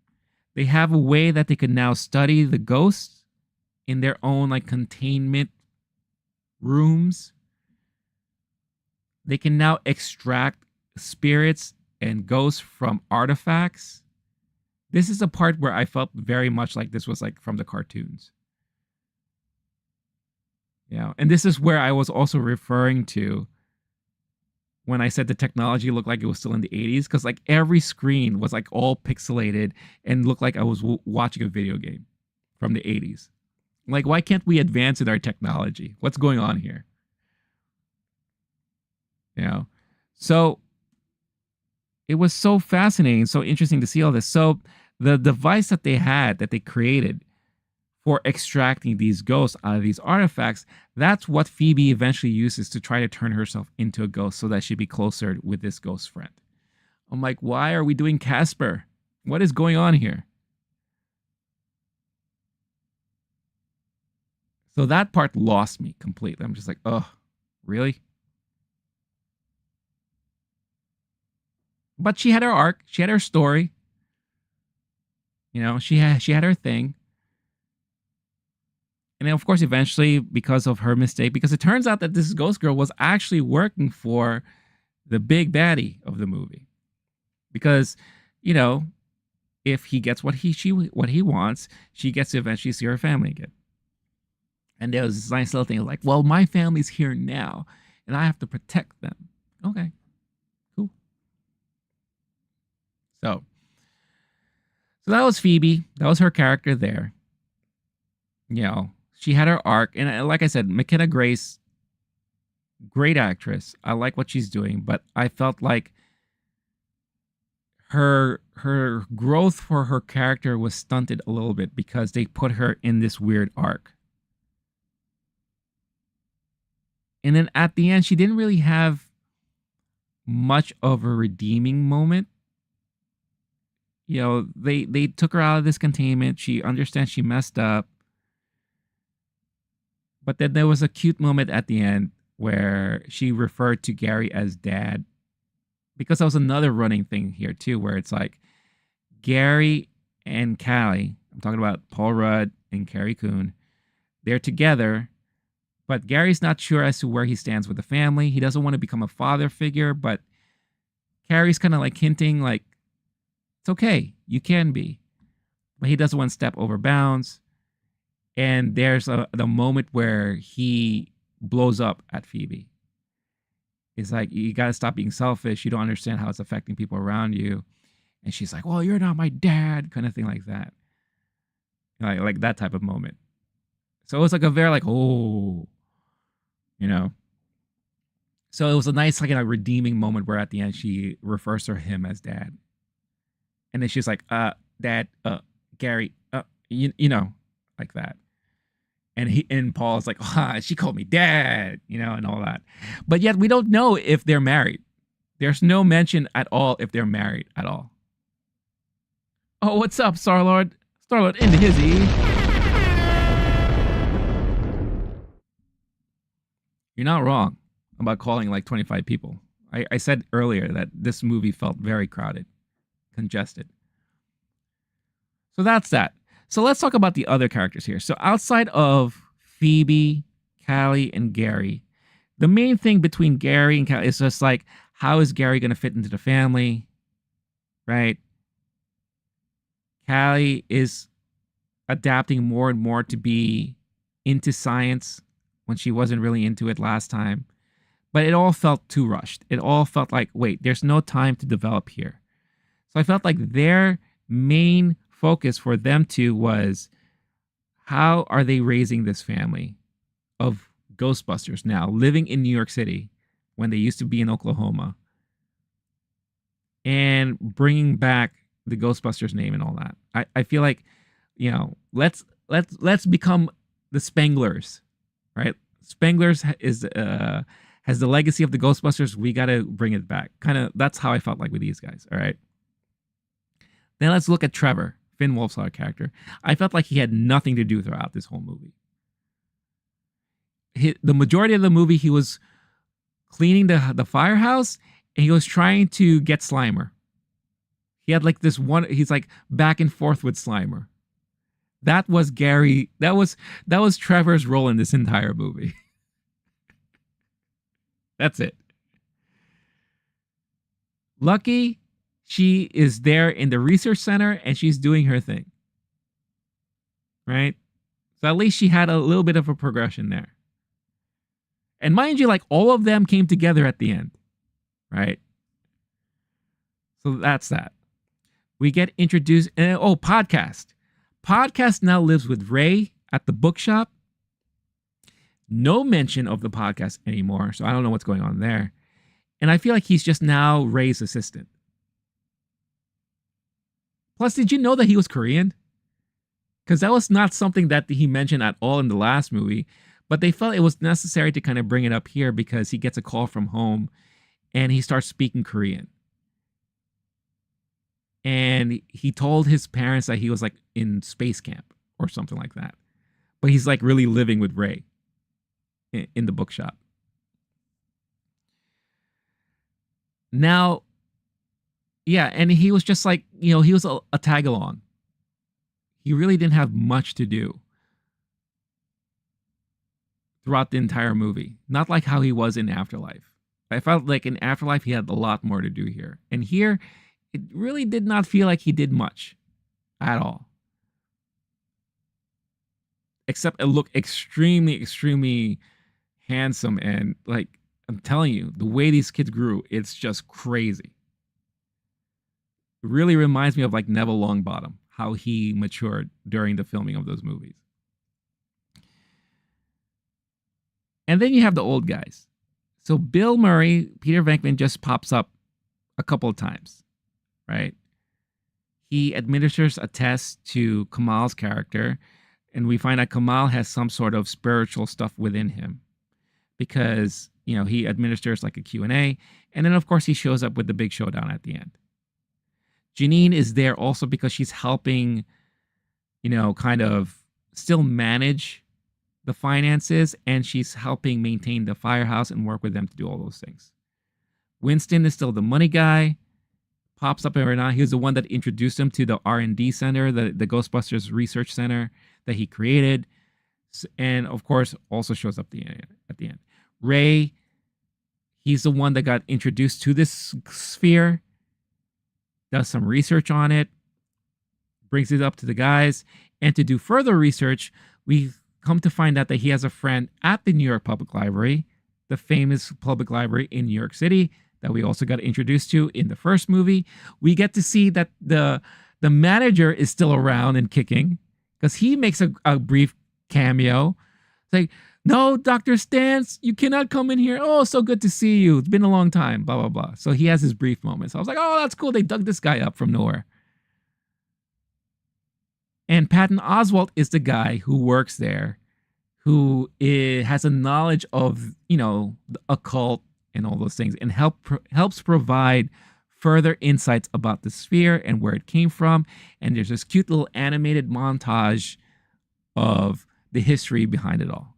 They have a way that they can now study the ghosts in their own like containment rooms. They can now extract spirits and ghosts from artifacts. This is a part where I felt very much like this was like from the cartoons. And this is where I was also referring to when I said the technology looked like it was still in the 80s, because like every screen was like all pixelated and looked like I was watching a video game from the 80s. Like, why can't we advance in our technology? What's going on here? So it was so fascinating, so interesting to see all this. So the device that they created for extracting these ghosts out of these artifacts, that's what Phoebe eventually uses to try to turn herself into a ghost so that she'd be closer with this ghost friend. I'm like, why are we doing Casper? What is going on here? So that part lost me completely. I'm just like, oh, really? But she had her arc. She had her story. She had her thing. And then, of course, eventually, because of her mistake, because it turns out that this ghost girl was actually working for the big baddie of the movie. Because, if he gets what he wants, she gets to eventually see her family again. And there was this nice little thing like, well, my family's here now, and I have to protect them. Okay, cool. So that was Phoebe. That was her character there. She had her arc. And like I said, McKenna Grace, great actress. I like what she's doing, but I felt like her growth for her character was stunted a little bit because they put her in this weird arc. And then at the end, she didn't really have much of a redeeming moment. They took her out of this containment. She understands she messed up. But then there was a cute moment at the end where she referred to Gary as dad. Because that was another running thing here too, where it's like Gary and Callie, I'm talking about Paul Rudd and Carrie Coon, they're together. But Gary's not sure as to where he stands with the family. He doesn't want to become a father figure, but Carrie's kind of like hinting like, it's okay, you can be. But he doesn't want to step over bounds. And there's the moment where he blows up at Phoebe. It's like, you got to stop being selfish. You don't understand how it's affecting people around you. And she's like, well, you're not my dad, kind of thing like that. Like that type of moment. So it was like a very like, oh, So it was a nice like a redeeming moment where at the end she refers to him as dad. And then she's like, dad, Gary, like that. And Paul's like, she called me dad, and all that. But yet we don't know if they're married. There's no mention at all if they're married at all. Oh, what's up, Star-Lord? Star-Lord into hizzy. You're not wrong about calling like 25 people. I said earlier that this movie felt very crowded, congested. So that's that. So let's talk about the other characters here. So outside of Phoebe, Callie, and Gary, the main thing between Gary and Callie is just like, how is Gary going to fit into the family? Right? Callie is adapting more and more to be into science when she wasn't really into it last time. But it all felt too rushed. It all felt like, wait, there's no time to develop here. So I felt like their main focus for them two was, how are they raising this family of Ghostbusters now, living in New York City when they used to be in Oklahoma, and bringing back the Ghostbusters name and all that. I feel like, let's become the Spanglers, right? Spanglers has the legacy of the Ghostbusters. We got to bring it back. Kind of, that's how I felt like with these guys. All right. Then let's look at Trevor, Finn Wolfhard's character. I felt like he had nothing to do throughout this whole movie. The majority of the movie, he was cleaning the firehouse, and he was trying to get Slimer. He had like this one, he's like back and forth with Slimer. That was Gary, that was Trevor's role in this entire movie. That's it. Lucky, she is there in the research center and she's doing her thing. Right? So at least she had a little bit of a progression there. And mind you, like, all of them came together at the end. Right? So that's that. We get introduced. Podcast. Podcast now lives with Ray at the bookshop. No mention of the podcast anymore, so I don't know what's going on there. And I feel like he's just now Ray's assistant. Plus, did you know that he was Korean? Because that was not something that he mentioned at all in the last movie, but they felt it was necessary to kind of bring it up here because he gets a call from home and he starts speaking Korean. And he told his parents that he was like in space camp or something like that. But he's like really living with Ray in the bookshop. Now, yeah, and he was just like, he was a tag along. He really didn't have much to do throughout the entire movie. Not like how he was in Afterlife. I felt like in Afterlife, he had a lot more to do here. And here, it really did not feel like he did much at all. Except it looked extremely, extremely handsome. And like, I'm telling you, the way these kids grew, it's just crazy. It really reminds me of like Neville Longbottom, how he matured during the filming of those movies. And then you have the old guys. So Bill Murray, Peter Venkman, just pops up a couple of times, right? He administers a test to Kamal's character, and we find out Kamal has some sort of spiritual stuff within him because, he administers like a Q&A, and then of course he shows up with the big showdown at the end. Janine is there also because she's helping, kind of still manage the finances, and she's helping maintain the firehouse and work with them to do all those things. Winston is still the money guy, pops up every now. He was the one that introduced him to the R&D center, the Ghostbusters research center that he created, and of course also shows up at the end. Ray, he's the one that got introduced to this sphere, does some research on it, brings it up to the guys, and to do further research, we come to find out that he has a friend at the New York Public Library, the famous public library in New York City that we also got introduced to in the first movie. We get to see that the manager is still around and kicking because he makes a brief cameo. It's like, no, Dr. Stantz, you cannot come in here. Oh, so good to see you. It's been a long time, blah, blah, blah. So he has his brief moment. So I was like, oh, that's cool. They dug this guy up from nowhere. And Patton Oswalt is the guy who works there, who has a knowledge of, the occult and all those things, and helps provide further insights about the sphere and where it came from. And there's this cute little animated montage of the history behind it all.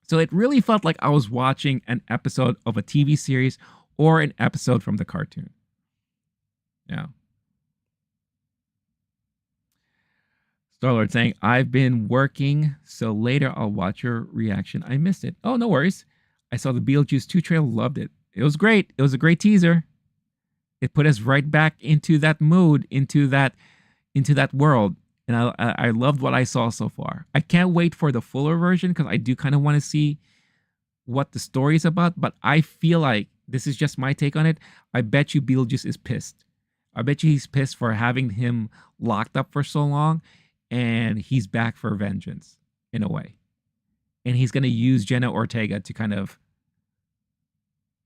So it really felt like I was watching an episode of a TV series or an episode from the cartoon. Yeah. Starlord saying, I've been working, so later I'll watch your reaction. I missed it. Oh, no worries. I saw the Beetlejuice 2 trailer, loved it. It was great. It was a great teaser. It put us right back into that mood, into that world. and I loved what I saw so far. I can't wait for the fuller version because I do kind of want to see what the story is about. But I feel like this is just my take on it. I bet you Beetlejuice is pissed. I bet you he's pissed for having him locked up for so long, and he's back for vengeance in a way. And he's gonna use Jenna Ortega to kind of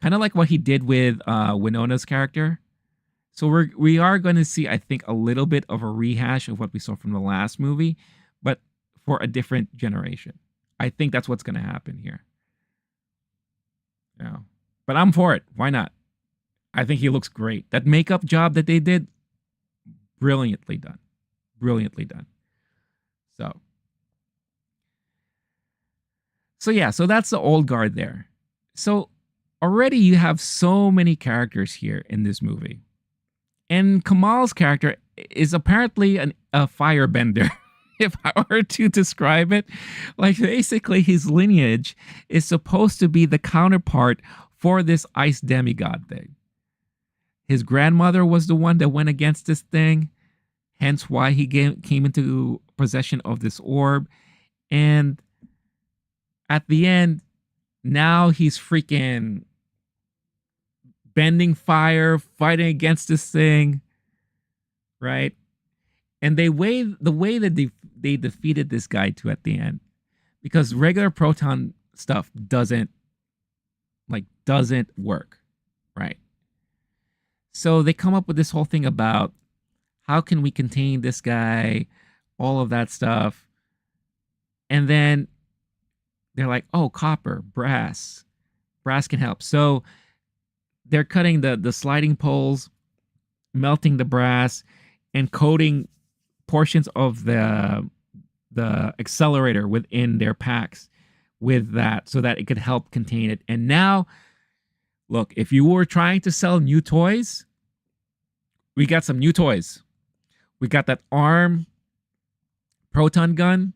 like what he did with Winona's character. So we are going to see, I think, a little bit of a rehash of what we saw from the last movie, but for a different generation. I think that's what's going to happen here. Yeah, but I'm for it. Why not? I think he looks great. That makeup job that they did, brilliantly done. Brilliantly done. So yeah, so that's the old guard there. So already you have so many characters here in this movie. And Kamal's character is apparently a firebender, if I were to describe it. Like, basically, his lineage is supposed to be the counterpart for this ice demigod thing. His grandmother was the one that went against this thing, hence why he came into possession of this orb. And at the end, now he's freaking bending fire, fighting against this thing, right? And the way that they defeated this guy too at the end, because regular proton stuff doesn't work, right? So they come up with this whole thing about how can we contain this guy, all of that stuff, and then they're like, oh, copper, brass can help. So they're cutting the sliding poles, melting the brass, and coating portions of the accelerator within their packs with that so that it could help contain it. And now, look, if you were trying to sell new toys, we got some new toys. We got that arm proton gun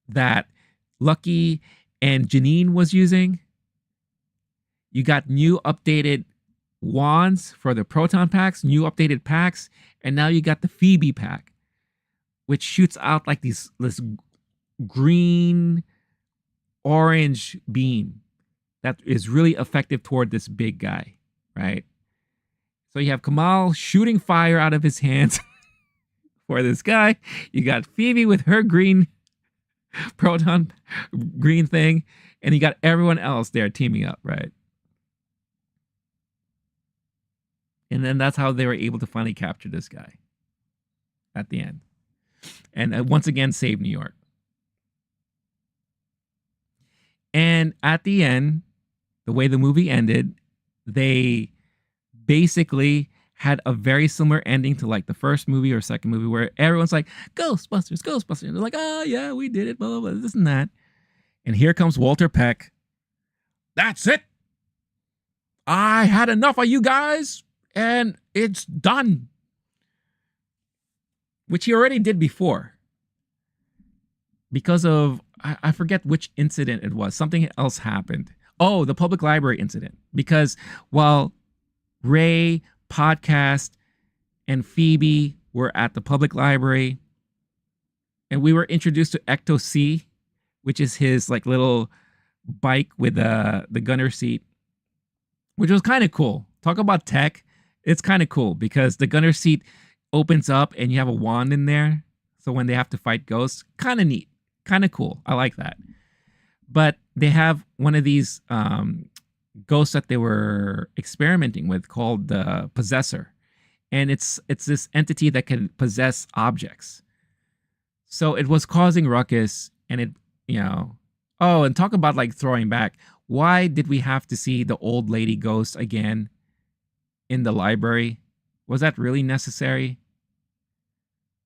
that Lucky and Janine was using. You got new updated wands for the proton packs, new updated packs, and now you got the Phoebe pack, which shoots out like this green orange beam that is really effective toward this big guy, right? So you have Kamal shooting fire out of his hands for this guy. You got Phoebe with her green proton green thing, and you got everyone else there teaming up, right? And then that's how they were able to finally capture this guy at the end. And once again, save New York. And at the end, the way the movie ended, they basically had a very similar ending to like the first movie or second movie where everyone's like, Ghostbusters, Ghostbusters. And they're like, oh, yeah, we did it, blah, blah, blah, this and that. And here comes Walter Peck. That's it. I had enough of you guys, and it's done. Which he already did before. Because of, I forget which incident it was. Something else happened. Oh, the public library incident. Because while Ray, Podcast, and Phoebe were at the public library, and we were introduced to Ecto C, which is his like little bike with the gunner seat, which was kind of cool. Talk about tech. It's kind of cool because the gunner seat opens up and you have a wand in there. So when they have to fight ghosts, kind of neat, kind of cool. I like that. But they have one of these ghosts that they were experimenting with called the Possessor. And it's this entity that can possess objects. So it was causing ruckus, and it, oh, and talk about like throwing back. Why did we have to see the old lady ghost again in the library? Was that really necessary?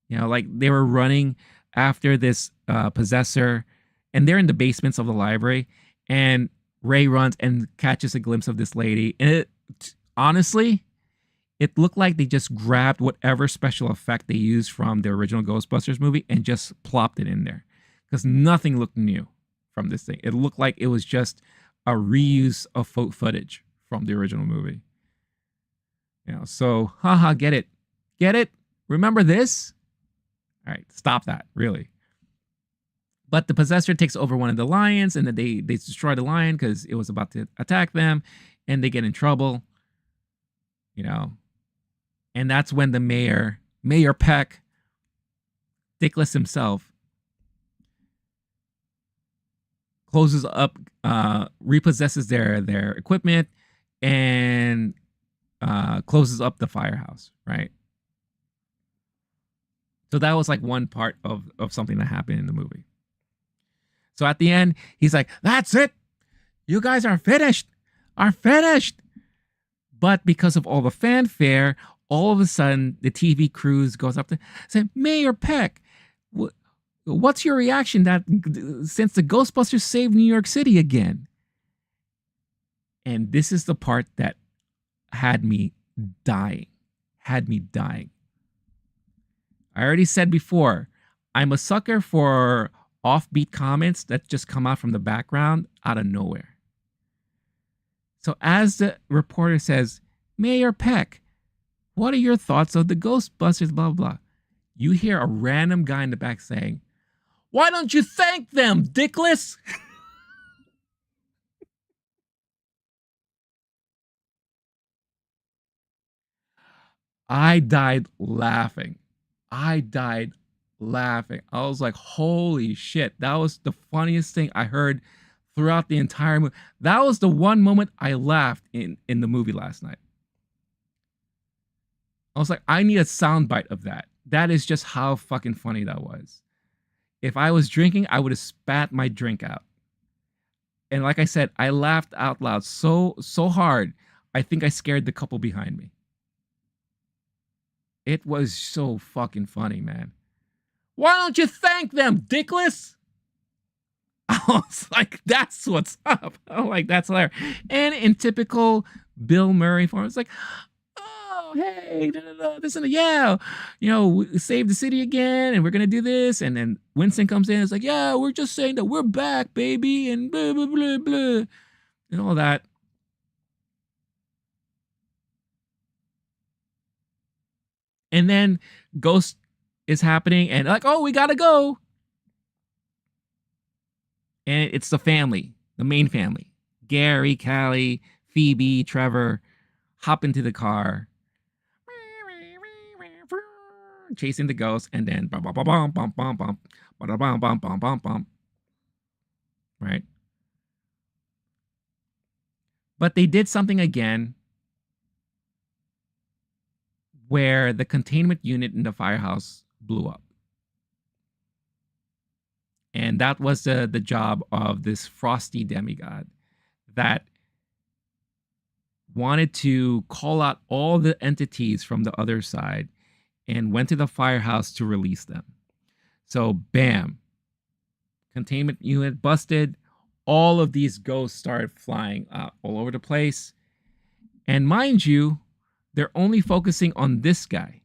Like they were running after this possessor, and they're in the basements of the library, and Ray runs and catches a glimpse of this lady. And honestly, it looked like they just grabbed whatever special effect they used from the original Ghostbusters movie and just plopped it in there, because nothing looked new from this thing. It looked like it was just a reuse of footage from the original movie. So, haha, get it? Remember this? All right, stop that, really. But the possessor takes over one of the lions, and then they destroy the lion because it was about to attack them, and they get in trouble, you know. And that's when the Mayor Peck, Dickless himself, closes up, repossesses their equipment, and closes up the firehouse, right? So that was like one part of something that happened in the movie. So at the end, he's like, "That's it. You guys are finished. Are finished." But because of all the fanfare, all of a sudden the TV crews goes up to say, "Mayor Peck, what's your reaction that since the Ghostbusters saved New York City again?" And this is the part that had me dying. Had me dying. I already said before, I'm a sucker for offbeat comments that just come out from the background out of nowhere. So as the reporter says, "Mayor Peck, what are your thoughts of the Ghostbusters, blah, blah, blah," you hear a random guy in the back saying, "Why don't you thank them, dickless?" I died laughing. I died laughing. I was like, holy shit. That was the funniest thing I heard throughout the entire movie. That was the one moment I laughed in the movie last night. I was like, I need a soundbite of that. That is just how fucking funny that was. If I was drinking, I would have spat my drink out. And like I said, I laughed out loud so hard, I think I scared the couple behind me. It was so fucking funny, man. "Why don't you thank them, dickless?" I was like, that's what's up. I'm like, that's hilarious. And in typical Bill Murray form, it's like, "Oh, hey, this and yeah, we saved the city again, and we're gonna do this." And then Winston comes in, it's like, "Yeah, we're just saying that we're back, baby," and blah blah blah blah, and all that. And then Ghost is happening, and like, "Oh, we gotta go." And it's the family, the main family. Gary, Callie, Phoebe, Trevor hop into the car, chasing the ghost, and then bum bum bum bum bum bum bum bum bum bum bum bum bum. Right? But they did something again where the containment unit in the firehouse blew up. And that was the job of this frosty demigod that wanted to call out all the entities from the other side and went to the firehouse to release them. So, bam, containment unit busted. All of these ghosts started flying all over the place. And mind you, they're only focusing on this guy.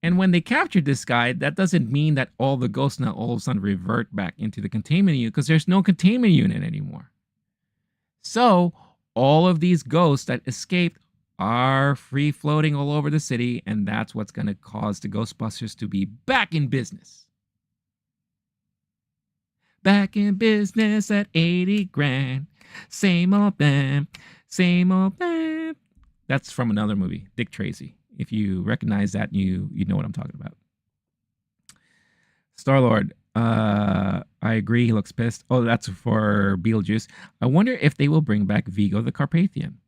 And when they captured this guy, that doesn't mean that all the ghosts now all of a sudden revert back into the containment unit, because there's no containment unit anymore. So all of these ghosts that escaped are free floating all over the city, and that's what's going to cause the Ghostbusters to be back in business. Back in business at 80 grand. Same old band, same old band. That's from another movie, Dick Tracy. If you recognize that, you know what I'm talking about. Star-Lord, I agree, he looks pissed. Oh, that's for Beetlejuice. I wonder if they will bring back Vigo the Carpathian.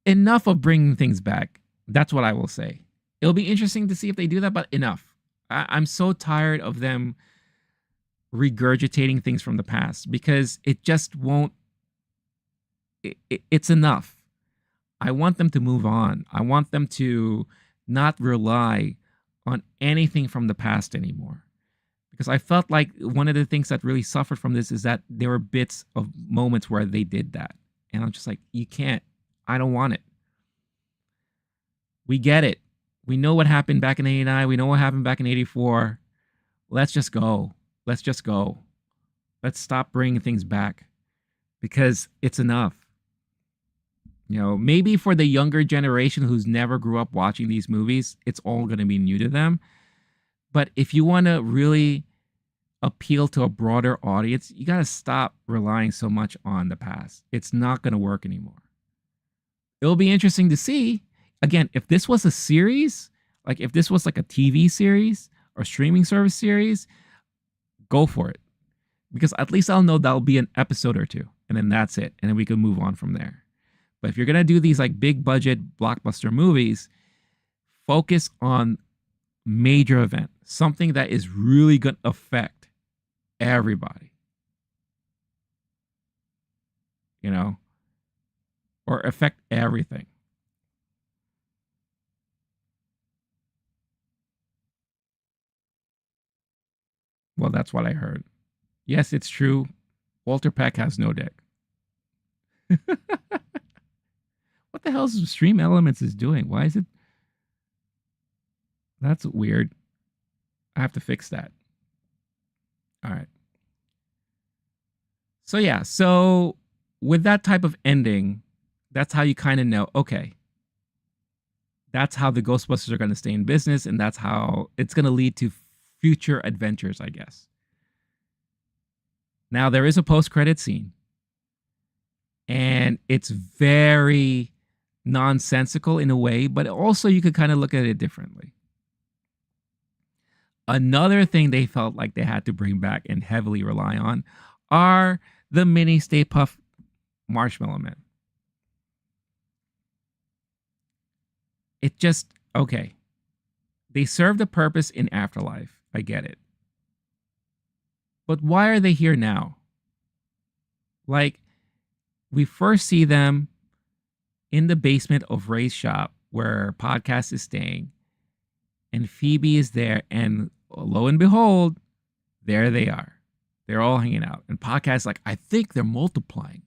Enough of bringing things back. That's what I will say. It'll be interesting to see if they do that, but enough. I'm so tired of them regurgitating things from the past, because it just won't. It's enough. I want them to move on. I want them to not rely on anything from the past anymore. Because I felt like one of the things that really suffered from this is that there were bits of moments where they did that. And I'm just like, you can't. I don't want it. We get it. We know what happened back in 89. We know what happened back in 84. Let's just go. Let's just go. Let's stop bringing things back, because it's enough. You know, maybe for the younger generation who's never grew up watching these movies, it's all going to be new to them. But if you want to really appeal to a broader audience, you got to stop relying so much on the past. It's not going to work anymore. It'll be interesting to see. Again, if this was a series, like if this was like a TV series or streaming service series, go for it. Because at least I'll know that'll be an episode or two, and then that's it. And then we can move on from there. But if you're going to do these like big budget blockbuster movies, focus on major event, something that is really going to affect everybody. You know, or affect everything. Well, that's what I heard. Yes, it's true. Walter Peck has no dick. What the hell is Stream Elements is doing? Why is it? That's weird. I have to fix that. All right. So yeah, so with that type of ending, that's how you kind of know, okay, that's how the Ghostbusters are going to stay in business, and that's how it's going to lead to future adventures, I guess. Now, there is a post-credit scene, and it's very nonsensical in a way, but also you could kind of look at it differently. Another thing they felt like they had to bring back and heavily rely on are the mini Stay Puft Marshmallow Men. It just, okay. They served a purpose in Afterlife. I get it. But why are they here now? Like, we first see them in the basement of Ray's shop where Podcast is staying, and Phoebe is there, and lo and behold, there they are. They're all hanging out. And Podcast's like, I think they're multiplying.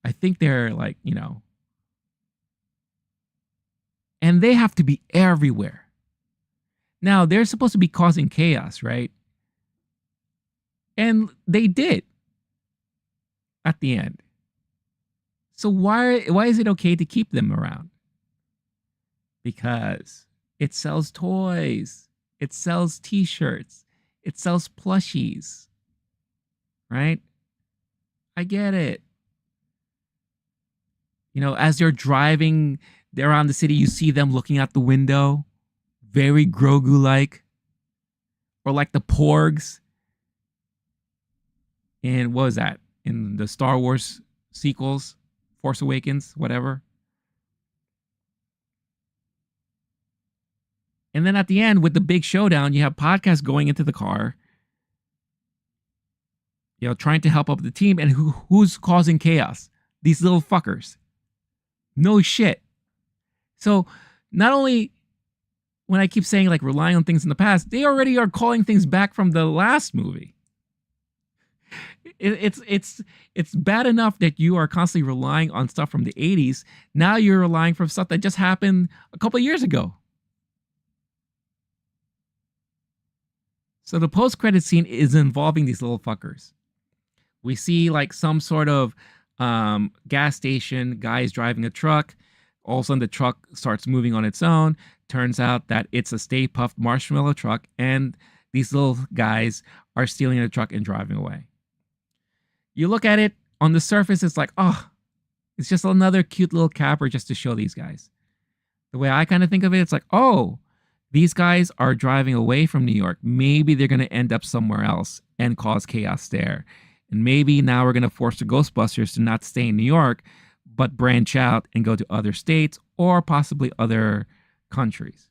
I think they're like, you know. And they have to be everywhere. Now, they're supposed to be causing chaos, right? And they did at the end. So why is it okay to keep them around? Because it sells toys. It sells t-shirts. It sells plushies. Right? I get it. You know, as they're driving around the city, you see them looking out the window. Very Grogu-like. Or like the Porgs. And what was that? In the Star Wars sequels? Force Awakens? Whatever. And then at the end, with the big showdown, you have Podcast going into the car, you know, trying to help up the team. And who's causing chaos? These little fuckers. No shit. So not only when I keep saying like relying on things in the past, they already are calling things back from the last movie. It's bad enough that you are constantly relying on stuff from the 80s. Now you're relying from stuff that just happened a couple of years ago. So the post-credit scene is involving these little fuckers. We see like some sort of gas station, guys driving a truck. All of a sudden the truck starts moving on its own. Turns out that it's a Stay Puft Marshmallow truck, and these little guys are stealing the truck and driving away. You look at it on the surface, it's like, oh, it's just another cute little capper just to show these guys. The way I kind of think of it, it's like, oh, these guys are driving away from New York. Maybe they're going to end up somewhere else and cause chaos there. And maybe now we're going to force the Ghostbusters to not stay in New York, but branch out and go to other states or possibly other countries.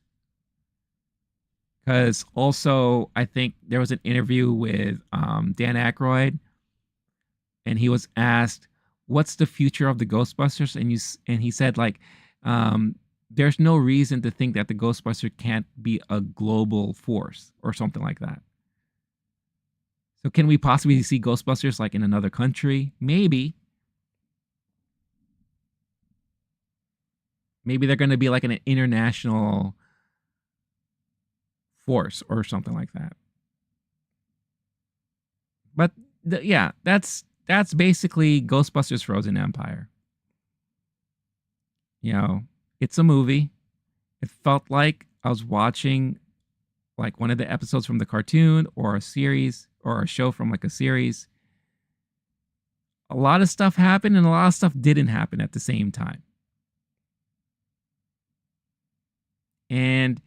Because also, I think there was an interview with Dan Aykroyd, and he was asked, what's the future of the Ghostbusters? And he said, like, there's no reason to think that the Ghostbuster can't be a global force or something like that. So can we possibly see Ghostbusters like in another country? Maybe. Maybe they're going to be like an international force or something like that. But yeah, that's basically Ghostbusters Frozen Empire. You know, it's a movie. It felt like I was watching like one of the episodes from the cartoon or a series or a show from like a series. A lot of stuff happened and a lot of stuff didn't happen at the same time. And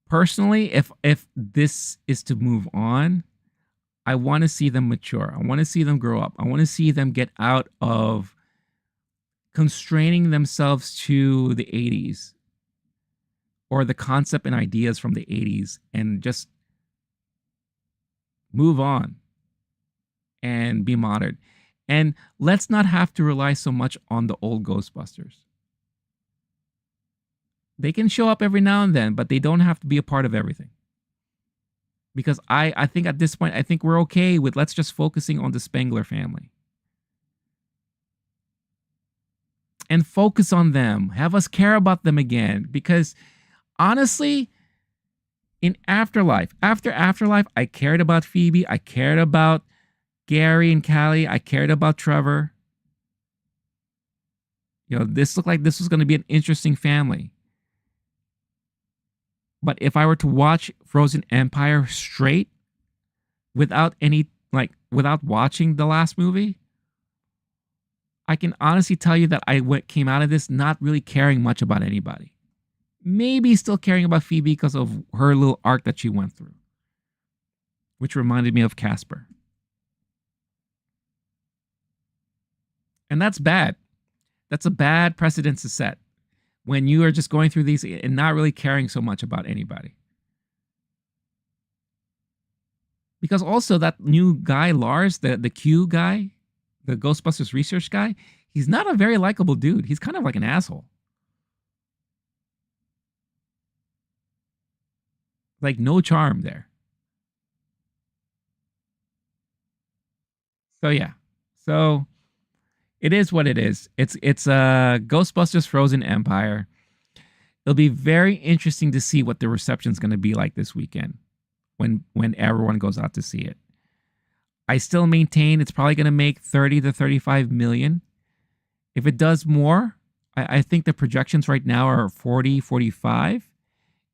personally, if this is to move on, I want to see them mature. I want to see them grow up. I want to see them get out of constraining themselves to the 80s or the concept and ideas from the 80s and just move on and be modern. And let's not have to rely so much on the old Ghostbusters. They can show up every now and then, but they don't have to be a part of everything. Because I think at this point, I think we're okay with let's just focusing on the Spengler family. And focus on them. Have us care about them again. Because honestly, in Afterlife, after Afterlife, I cared about Phoebe. I cared about Gary and Callie. I cared about Trevor. You know, this looked like this was going to be an interesting family. But if I were to watch Frozen Empire straight without without watching the last movie, I can honestly tell you that I came out of this not really caring much about anybody. Maybe still caring about Phoebe because of her little arc that she went through, which reminded me of Casper. And that's bad. That's a bad precedent to set when you are just going through these and not really caring so much about anybody. Because also that new guy, Lars, the Q guy, the Ghostbusters research guy, he's not a very likable dude. He's kind of like an asshole. Like no charm there. So yeah. So it is what it is. It's Ghostbusters Frozen Empire. It'll be very interesting to see what the reception is going to be like this weekend when everyone goes out to see it. I still maintain it's probably going to make 30 to 35 million. If it does more, I think the projections right now are 40, 45.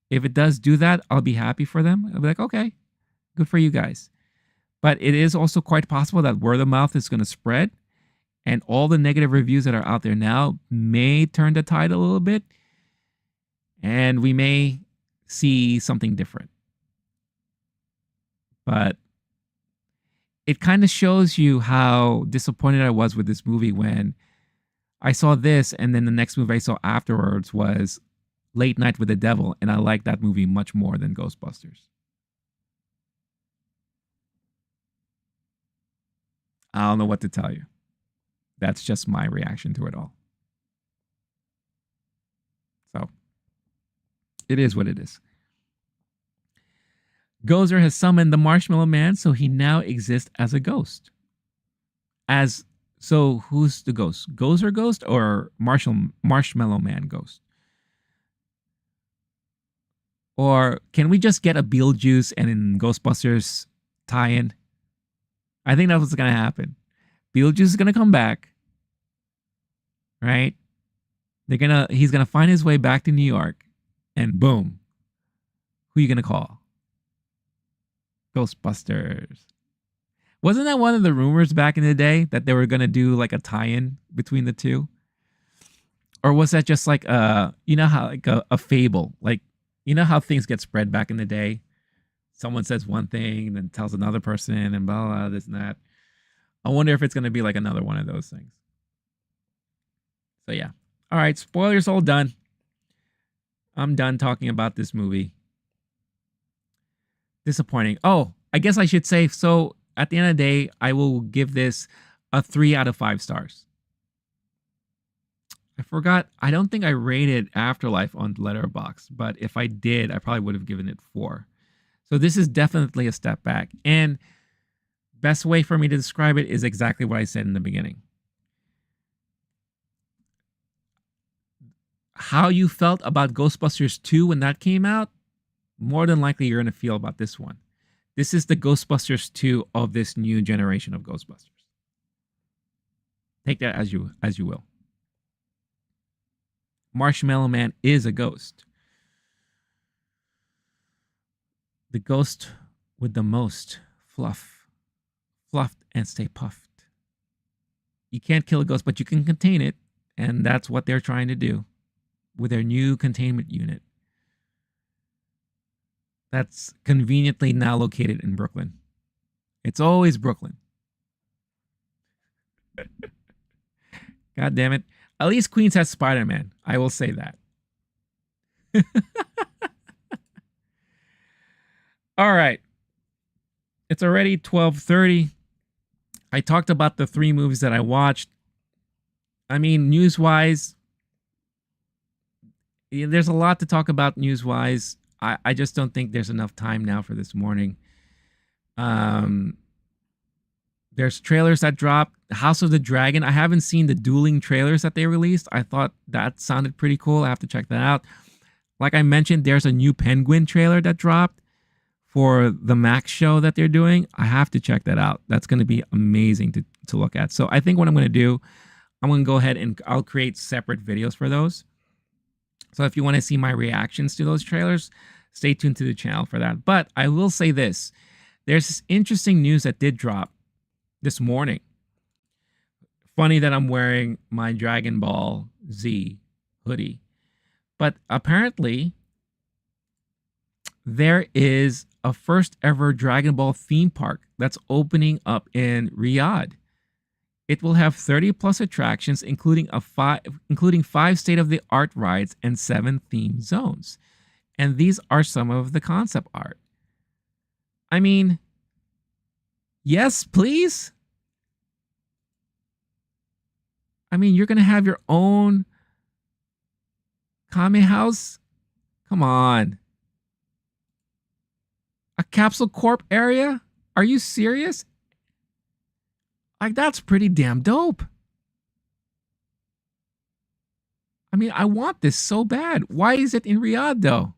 If it does do that, I'll be happy for them. I'll be like, okay, good for you guys. But it is also quite possible that word of mouth is going to spread. And all the negative reviews that are out there now may turn the tide a little bit. And we may see something different. But it kind of shows you how disappointed I was with this movie when I saw this. And then the next movie I saw afterwards was Late Night with the Devil. And I liked that movie much more than Ghostbusters. I don't know what to tell you. That's just my reaction to it all. So it is what it is. Gozer has summoned the Marshmallow Man, so he now exists as a ghost. So who's the ghost? Gozer ghost or Marshmallow Man ghost? Or can we just get a Beetlejuice and in Ghostbusters tie-in? I think that's what's gonna happen. Beetlejuice is gonna come back, right? He's gonna find his way back to New York, and boom, who are you gonna call? Ghostbusters. Wasn't that one of the rumors back in the day that they were gonna do like a tie-in between the two? Or was that just like you know how like a fable? Like, you know how things get spread back in the day? Someone says one thing, then tells another person, and blah, blah, this and that. I wonder if it's going to be like another one of those things. So yeah. All right, spoilers all done. I'm done talking about this movie. Disappointing. Oh, I guess I should say, so at the end of the day, I will give this a 3 out of 5 stars. I forgot. I don't think I rated Afterlife on Letterboxd, but if I did, I probably would have given it 4. So this is definitely a step back. And best way for me to describe it is exactly what I said in the beginning. How you felt about Ghostbusters 2 when that came out, more than likely you're going to feel about this one. This is the Ghostbusters 2 of this new generation of Ghostbusters. Take that as you will. Marshmallow Man is a ghost. The ghost with the most fluff. Fluffed and stay puffed. You can't kill a ghost, but you can contain it. And that's what they're trying to do with their new containment unit. That's conveniently now located in Brooklyn. It's always Brooklyn. God damn it. At least Queens has Spider-Man. I will say that. All right. It's already 12:30. I talked about the 3 movies that I watched. I mean, news-wise, there's a lot to talk about news-wise. I just don't think there's enough time now for this morning. There's trailers that dropped. House of the Dragon. I haven't seen the dueling trailers that they released. I thought that sounded pretty cool. I have to check that out. Like I mentioned, there's a new Penguin trailer that dropped for the Max show that they're doing. I have to check that out. That's going to be amazing to look at. So I think what I'm going to do, I'm going to go ahead and I'll create separate videos for those. So if you want to see my reactions to those trailers, stay tuned to the channel for that. But I will say this. There's this interesting news that did drop this morning. Funny that I'm wearing my Dragon Ball Z hoodie. But apparently, there is a first ever Dragon Ball theme park that's opening up in Riyadh. It will have 30 plus attractions, including 5 state-of-the-art rides and 7 theme zones. And these are some of the concept art. I mean, yes, please. I mean, you're going to have your own Kame house? Come on. A Capsule Corp area? Are you serious? Like, that's pretty damn dope. I mean, I want this so bad. Why is it in Riyadh, though?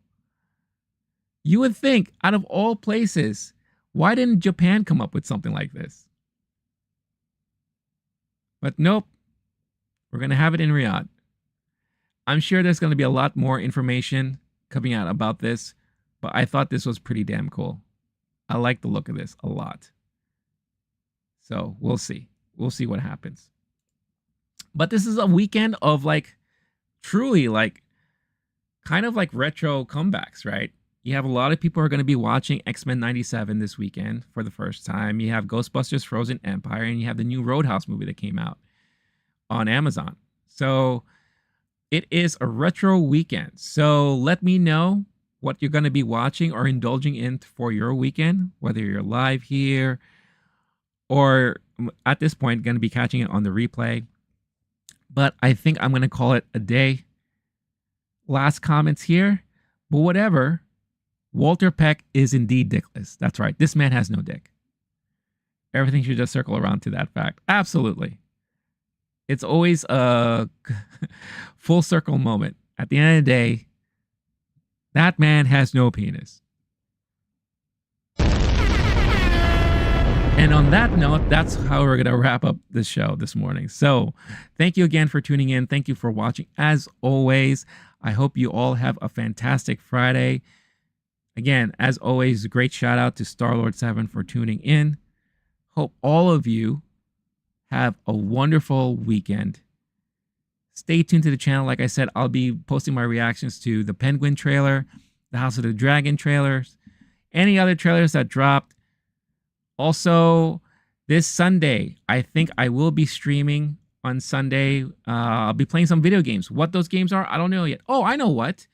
You would think, out of all places, why didn't Japan come up with something like this? But nope. We're going to have it in Riyadh. I'm sure there's going to be a lot more information coming out about this, but I thought this was pretty damn cool. I like the look of this a lot. So we'll see. We'll see what happens. But this is a weekend of like, truly like, kind of like retro comebacks, right? You have a lot of people who are going to be watching X-Men 97 this weekend for the first time. You have Ghostbusters Frozen Empire, and you have the new Roadhouse movie that came out on Amazon. So it is a retro weekend. So let me know what you're going to be watching or indulging in for your weekend, whether you're live here or at this point going to be catching it on the replay. But I think I'm going to call it a day. Last comments here, but whatever. Walter Peck is indeed dickless. That's right. This man has no dick. Everything should just circle around to that fact. Absolutely. It's always a full circle moment. At the end of the day, that man has no penis. And on that note, that's how we're going to wrap up the show this morning. So thank you again for tuning in. Thank you for watching. As always, I hope you all have a fantastic Friday. Again, as always, a great shout out to Starlord7 for tuning in. Hope all of you have a wonderful weekend. Stay tuned to the channel. Like I said, I'll be posting my reactions to the Penguin trailer, the House of the Dragon trailers, any other trailers that dropped. Also, this Sunday, I think I will be streaming on Sunday. I'll be playing some video games. What those games are, I don't know yet. Oh, I know what.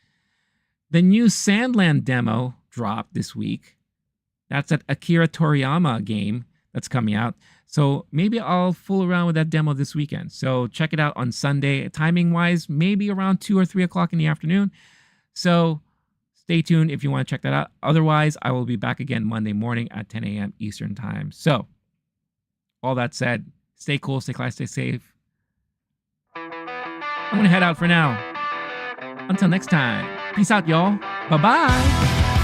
The new Sandland demo dropped this week. That's an Akira Toriyama game that's coming out. So maybe I'll fool around with that demo this weekend. So check it out on Sunday. Timing wise, maybe around 2 or 3 o'clock in the afternoon. So stay tuned if you want to check that out. Otherwise, I will be back again Monday morning at 10 a.m. Eastern time. So all that said, stay cool, stay classy, stay safe. I'm going to head out for now. Until next time. Peace out, y'all. Bye-bye.